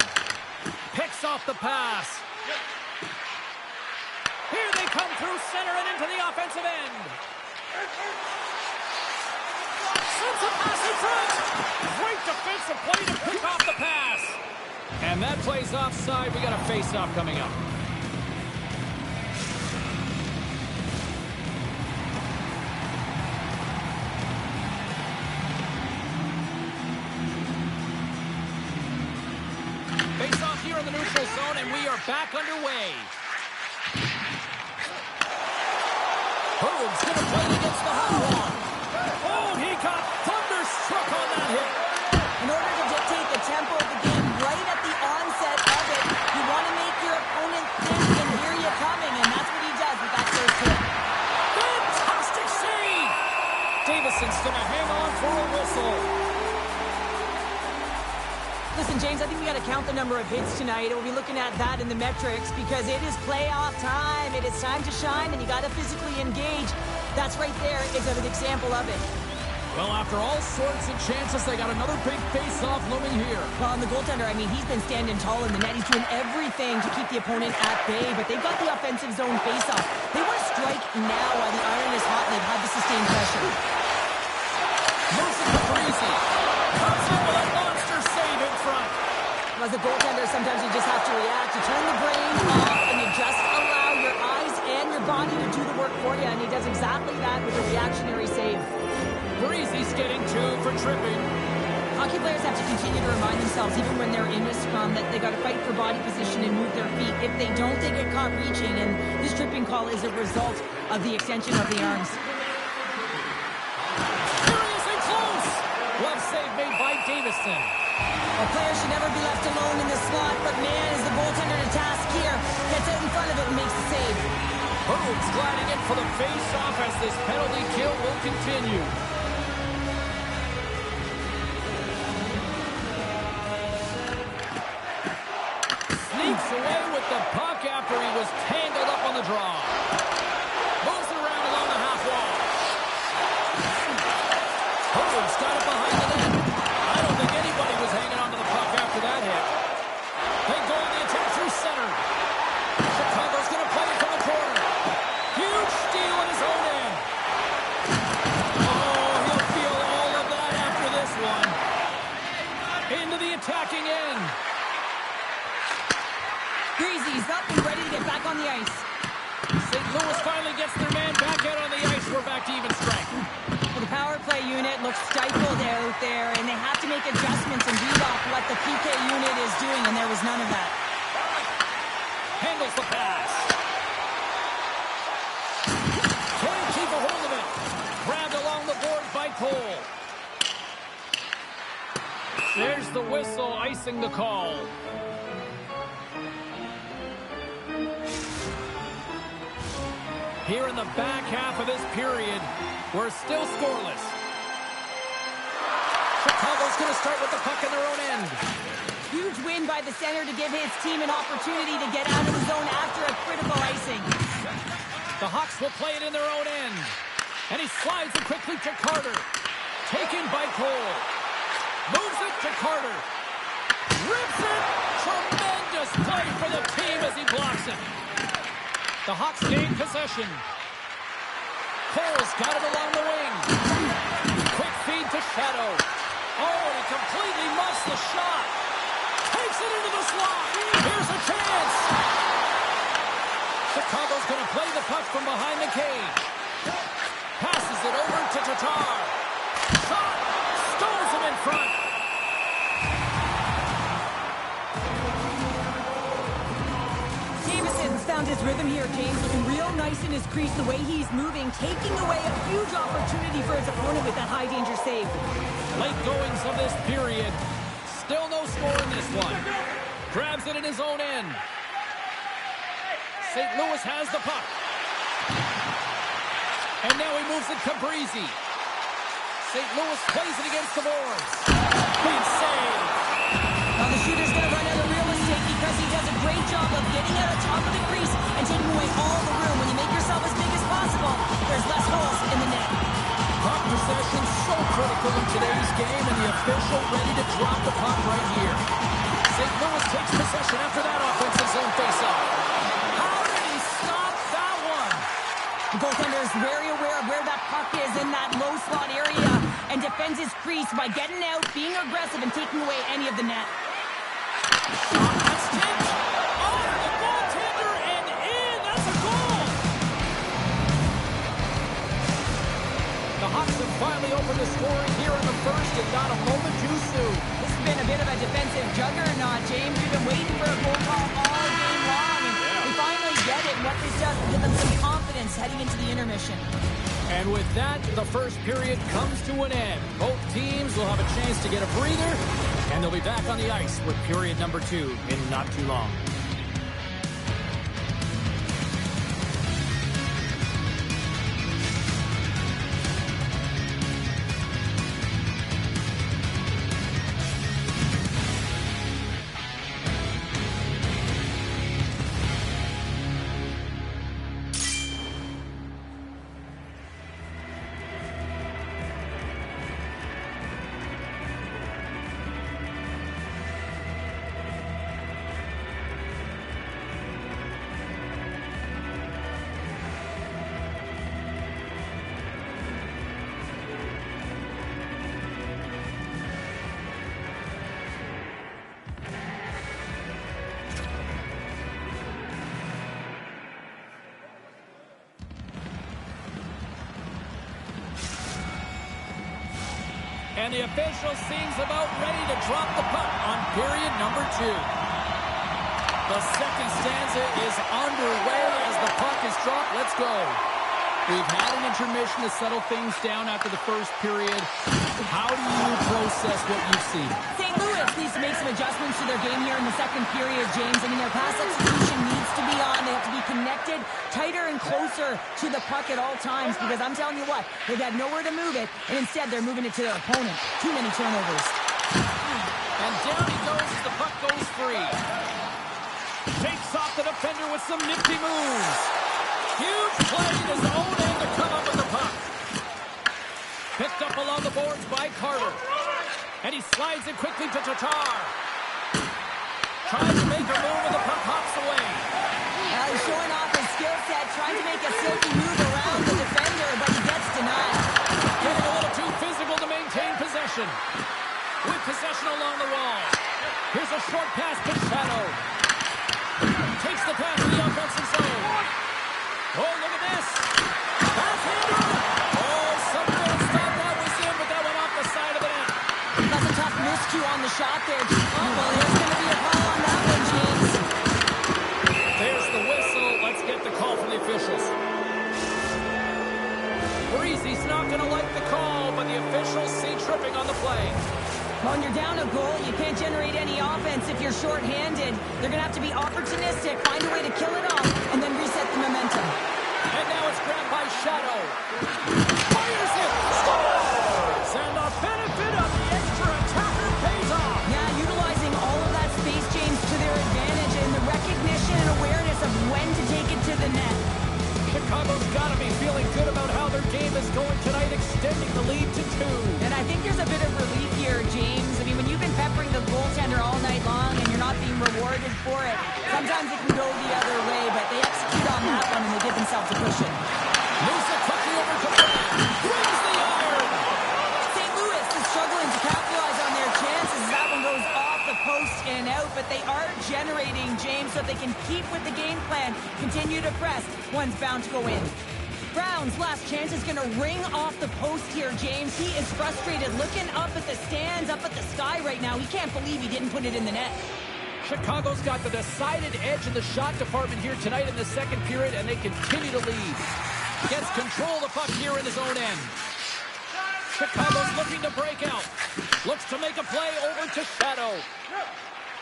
[SPEAKER 1] Picks off the pass. Here they come through center and into the offensive end. Sends a pass in front. Great defensive play to pick off the pass. And that plays offside. We got a face-off coming up. Face-off here in the neutral zone, and we are back underway. Berg's going to play against the hot wall. Oh, he got thunderstruck on that hit.
[SPEAKER 2] In order to dictate the tempo of the game right at the onset of it, you want to make your opponent think and hear you coming, and that's what he does with that first hit.
[SPEAKER 1] Fantastic save! Davison's going to hang on for a whistle.
[SPEAKER 2] Listen, James, I think we got to count the number of hits tonight. We'll be looking at that in the metrics because it is playoff time. It is time to shine, and you got to physically engage. That's right there is an example of it.
[SPEAKER 1] Well, after all sorts of chances, they got another big face-off looming here.
[SPEAKER 2] Well, and the goaltender, I mean, he's been standing tall in the net. He's doing everything to keep the opponent at bay, but they've got the offensive zone face-off. They want to strike now while the iron is hot, and they've had the sustained pressure.
[SPEAKER 1] Mercy for Parisi. Comes in with a monster save in front.
[SPEAKER 2] As a goaltender, sometimes you just have to react. You turn the brain off, and you just allow your eyes and your body to do the work for you, and he does exactly that with a reactionary save.
[SPEAKER 1] Parisi's getting 2 for tripping.
[SPEAKER 2] Hockey players have to continue to remind themselves, even when they're in a scrum, that they got to fight for body position and move their feet. If they don't, they get caught reaching, and this tripping call is a result of the extension of the arms.
[SPEAKER 1] Seriously close. Glove save made by Davison.
[SPEAKER 2] A player should never be left alone in the slot, but man, is the goaltender to task here. Gets out in front of it and makes the save.
[SPEAKER 1] Berg's gliding in for the face-off as this penalty kill will continue. Sneaks away with the puck after he was tangled up on the draw. Moves around along the half wall. Berg's got it behind the net. I don't think anybody was hanging on to the puck after that hit. They go on the attack through center. Chicago's going to play it from the corner. Huge steal in his own end. Oh, he'll feel all of that after this one. Into the attacking end.
[SPEAKER 2] Greasy's up and ready to get back on the ice.
[SPEAKER 1] St. Louis finally gets their man back out on the ice. We're back to even strength.
[SPEAKER 2] Well, the power play unit looks stifled out there, and they have to make adjustments and read off what the PK unit is doing, and there was none of that.
[SPEAKER 1] Handles the pass. Can't keep a hold of it. Grabbed along the board by Cole. There's the whistle, icing the call. Here in the back half of this period, we're still scoreless. Chicago's going to start with the puck in their own end.
[SPEAKER 2] Huge win by the center to give his team an opportunity to get out of the zone after a critical icing.
[SPEAKER 1] The Hawks will play it in their own end. And he slides it quickly to Carter. Taken by Cole. Moves it to Carter. Rips it. Tremendous play for the team as he blocks it. The Hawks gain possession. Pulls, got it along the wing. Quick feed to Shadow. Oh, and he completely muffs the shot. Takes it into the slot. Here's a chance. Chicago's going to play the puck from behind the cage. Passes it over to Tatar. Shot. Stores him in front.
[SPEAKER 2] Davison's found his rhythm here, James. Looking real nice in his crease, the way he's moving, taking away a huge opportunity for his opponent with that high-danger save.
[SPEAKER 1] Late goings of this period. Still no score in this one. Grabs it in his own end. St. Louis has the puck. And now he moves it to Breezy. St. Louis plays it against the boards. Big save.
[SPEAKER 2] Now the shooter's going to run out of real estate because he does a great job of getting out of top of the crease and taking away all the room. When you make yourself as big as possible, there's less holes in the net.
[SPEAKER 1] Puck possession so critical in today's game, and the official ready to drop the puck right here. St. Louis takes possession after that offensive zone faceoff. How did he stop that one?
[SPEAKER 2] The goaltender is very aware of where that puck is in that low slot area and defends his crease by getting out, being aggressive, and taking away any of the net.
[SPEAKER 1] Shot that's tipped. Oh, the goaltender and in. That's a goal. The Hawks have finally opened the scoring here in the first and not a moment too soon.
[SPEAKER 2] This has been a bit of a defensive juggernaut, James. We've been waiting for a goal call all game long, and we finally get it. And what this does is give them some confidence heading into the intermission.
[SPEAKER 1] And with that, the first period comes to an end. Both teams will have a chance to get a breather, and they'll be back on the ice with period number 2 in not too long. And the official seems about ready to drop the puck on period number 2. The second stanza is underway as the puck is dropped. Let's go. We've had an intermission to settle things down after the first period. How do you process what you've seen?
[SPEAKER 2] St. Louis needs to make some adjustments to their game here in the second period, James. I mean, their pass execution needs to be on. They have to be connected tighter and closer to the puck at all times, because I'm telling you what, they've had nowhere to move it, and instead they're moving it to their opponent. Too many turnovers.
[SPEAKER 1] And down he goes as the puck goes free. Takes off the defender with some nifty moves. Huge play in his own end to come up with the puck. Picked up along the boards by Carter. And he slides it quickly to Tatar. Tries to make a move and the puck hops away.
[SPEAKER 2] He's showing off his skill set, trying to make a silky move around the defender, but he gets denied.
[SPEAKER 1] Getting a little too physical to maintain possession. With possession along the wall. Here's a short pass to Shadow. Takes the pass to the offensive zone. Oh, look at this. Backhander. Oh, some folks thought that was in, but that went off the side of the net.
[SPEAKER 2] That's a tough miscue on the shot there. Oh, well, there's going to be a call on that one, James.
[SPEAKER 1] There's the whistle. Let's get the call from the officials. Breezy's not going to like the call, but the officials see tripping on the play.
[SPEAKER 2] When you're down a goal, you can't generate any offense if you're shorthanded. They're going to have to be opportunistic, find a way to kill it off, and then reset the momentum.
[SPEAKER 1] And now it's grabbed by Shadow. Fires it! Scores! And the benefit of the extra attacker pays off.
[SPEAKER 2] Yeah, utilizing all of that space, James, to their advantage, and the recognition and awareness of when to take it to the net.
[SPEAKER 1] Chicago's got to be feeling good about how their game is going tonight, extending the lead to 2.
[SPEAKER 2] And I think there's a bit of relief here, James. I mean, when you've been peppering the goaltender all night long and you're not being rewarded for it, sometimes it can go the other way, but they execute on that one and they give themselves a cushion.
[SPEAKER 1] Moves it quickly over to
[SPEAKER 2] are generating, James, so they can keep with the game plan. Continue to press. One's bound to go in. Brown's last chance is going to ring off the post here, James. He is frustrated, looking up at the stands, up at the sky right now. He can't believe he didn't put it in the net.
[SPEAKER 1] Chicago's got the decided edge in the shot department here tonight in the second period, and they continue to lead. Gets control of the puck here in his own end. Chicago's looking to break out. Looks to make a play over to Shadow.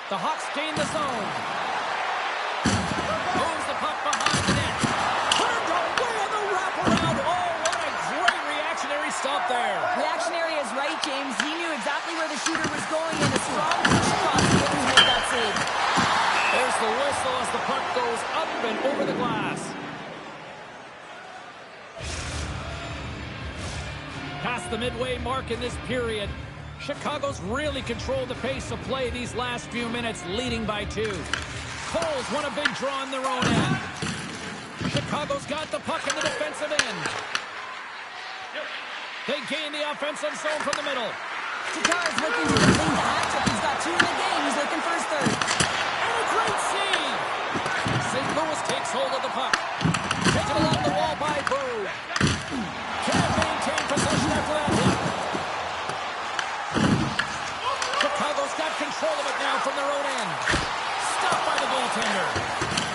[SPEAKER 1] The Hawks gain the zone. Moves the puck behind the net. Turned away on the wraparound. Oh, what a great reactionary stop there.
[SPEAKER 2] Reactionary is right, James. He knew exactly where the shooter was going, and a strong push across to able to make that save.
[SPEAKER 1] There's the whistle as the puck goes up and over the glass. Past the midway mark in this period, Chicago's really controlled the pace of play these last few minutes, leading by 2. Coles won a big draw on their own end. Chicago's got the puck in the defensive end. They gain the offensive zone from the middle.
[SPEAKER 2] Tatar's looking to complete the hat trick. He's got 2 in the game. He's looking for his third.
[SPEAKER 1] And a great save! St. Louis takes hold of the puck. Taken along the wall by Boo. Can't maintain possession after that hit. Chicago's got control of it now from their own end. Stopped by the goaltender.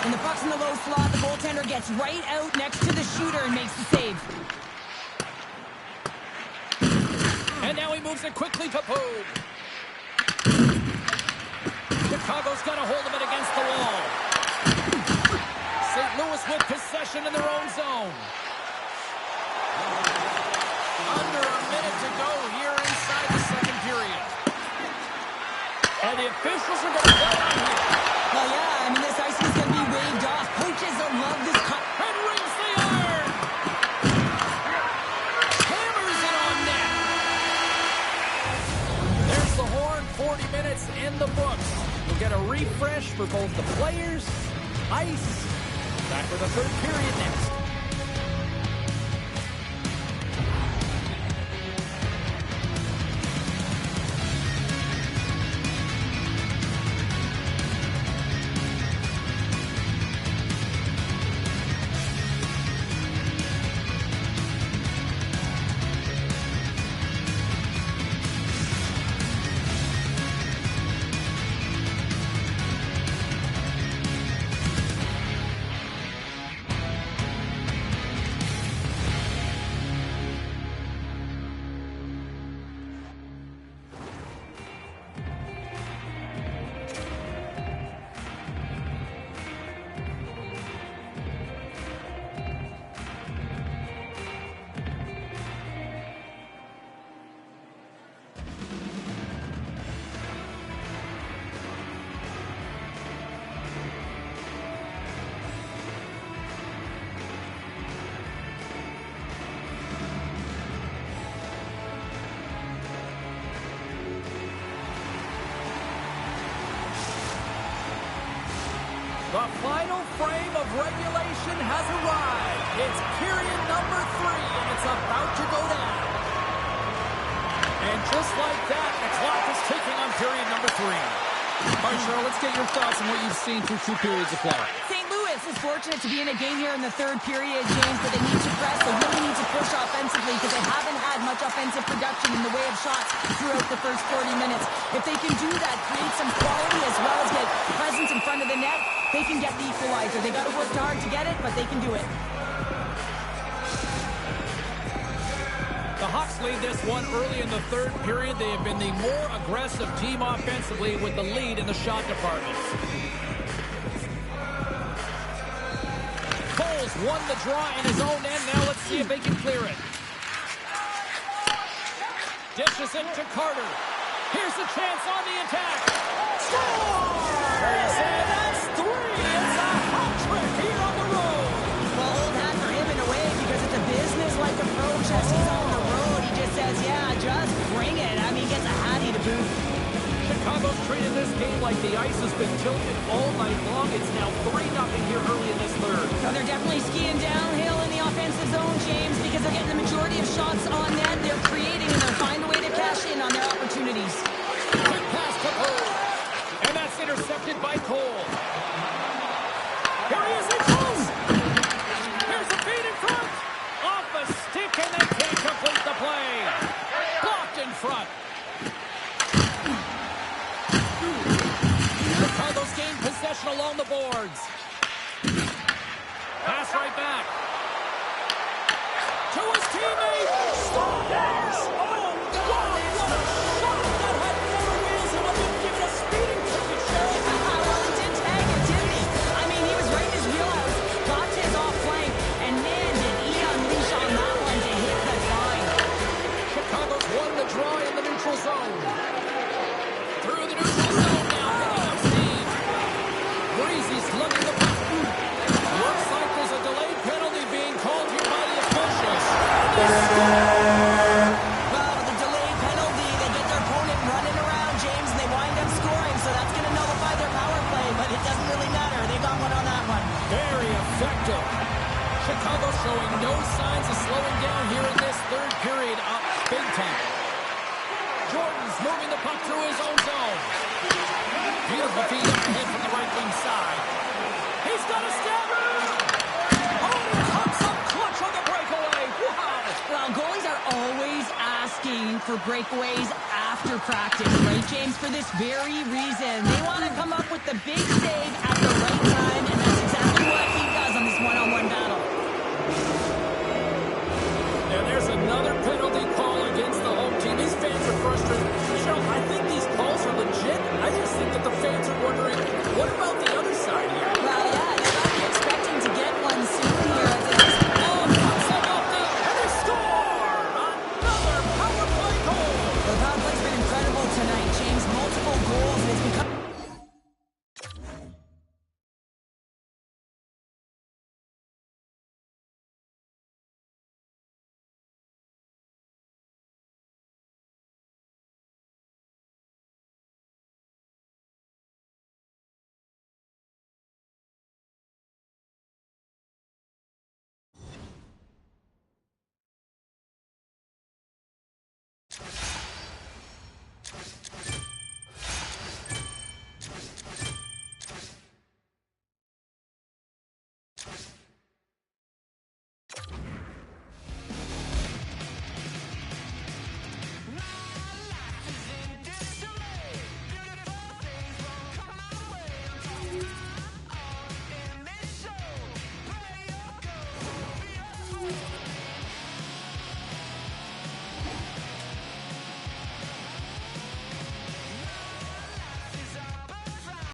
[SPEAKER 2] When the puck's in the low slot, the goaltender gets right out next to the shooter and makes the save.
[SPEAKER 1] And now he moves it quickly to Pogue. Chicago's got a hold of it against the wall. St. Louis with possession in their own zone. Under a minute to go here inside the second period. And the officials are going to play on here.
[SPEAKER 2] Well, yeah, I mean, this ice is going to be waved off. Coaches love this cut.
[SPEAKER 1] And rings the iron. Hammers it on net. There's the horn. 40 minutes in the books. We'll get a refresh for both the players, ice. Back for the third period next. The final frame of regulation has arrived. It's period number 3, and it's about to go down. And just like that, the clock is ticking on period number 3. All right, Cheryl, let's get your thoughts on what you've seen through 2 periods of play.
[SPEAKER 2] St. Louis is fortunate to be in a game here in the third period, James, but they need to press. They really need to push offensively because they haven't had much offensive production in the way of shots throughout the first 40 minutes. If they can do that, create some quality as well as get presence in front of the net, they can get the equalizer. They got to work hard to get it, but they can do it.
[SPEAKER 1] The Hawks lead this one early in the third period. They have been the more aggressive team offensively with the lead in the shot department. Coles won the draw in his own end. Now let's see if they can clear it. Dishes it to Carter. Here's the chance on the attack. Scores! And that's 3. It's a hat trick here on the road.
[SPEAKER 2] Well, old hat for him in a way because it's a business-like approach as he's on the road. He just says, yeah, just bring it. I mean, he gets a hattie to boot.
[SPEAKER 1] Chicago's treated this game like the ice has been tilted all night long. It's now 3-0 here early in this third.
[SPEAKER 2] So they're definitely skiing downhill in the offensive zone, James, because they're getting the majority of shots on net. They're creating and they're finding a way to cash in on their opportunities.
[SPEAKER 1] Quick pass to Pogue. And that's intercepted by showing no signs of slowing down here in this third period, up big time. Jordan's moving the puck through his own zone. Beautiful feed ahead from the right wing side. He's got a step. Oh, he comes up clutch on the breakaway. Wow.
[SPEAKER 2] Well, goalies are always asking for breakaways after practice, right, James? For this very reason. They want to come up with the big save at the right time, and that's exactly what he does on this one-on-one battle.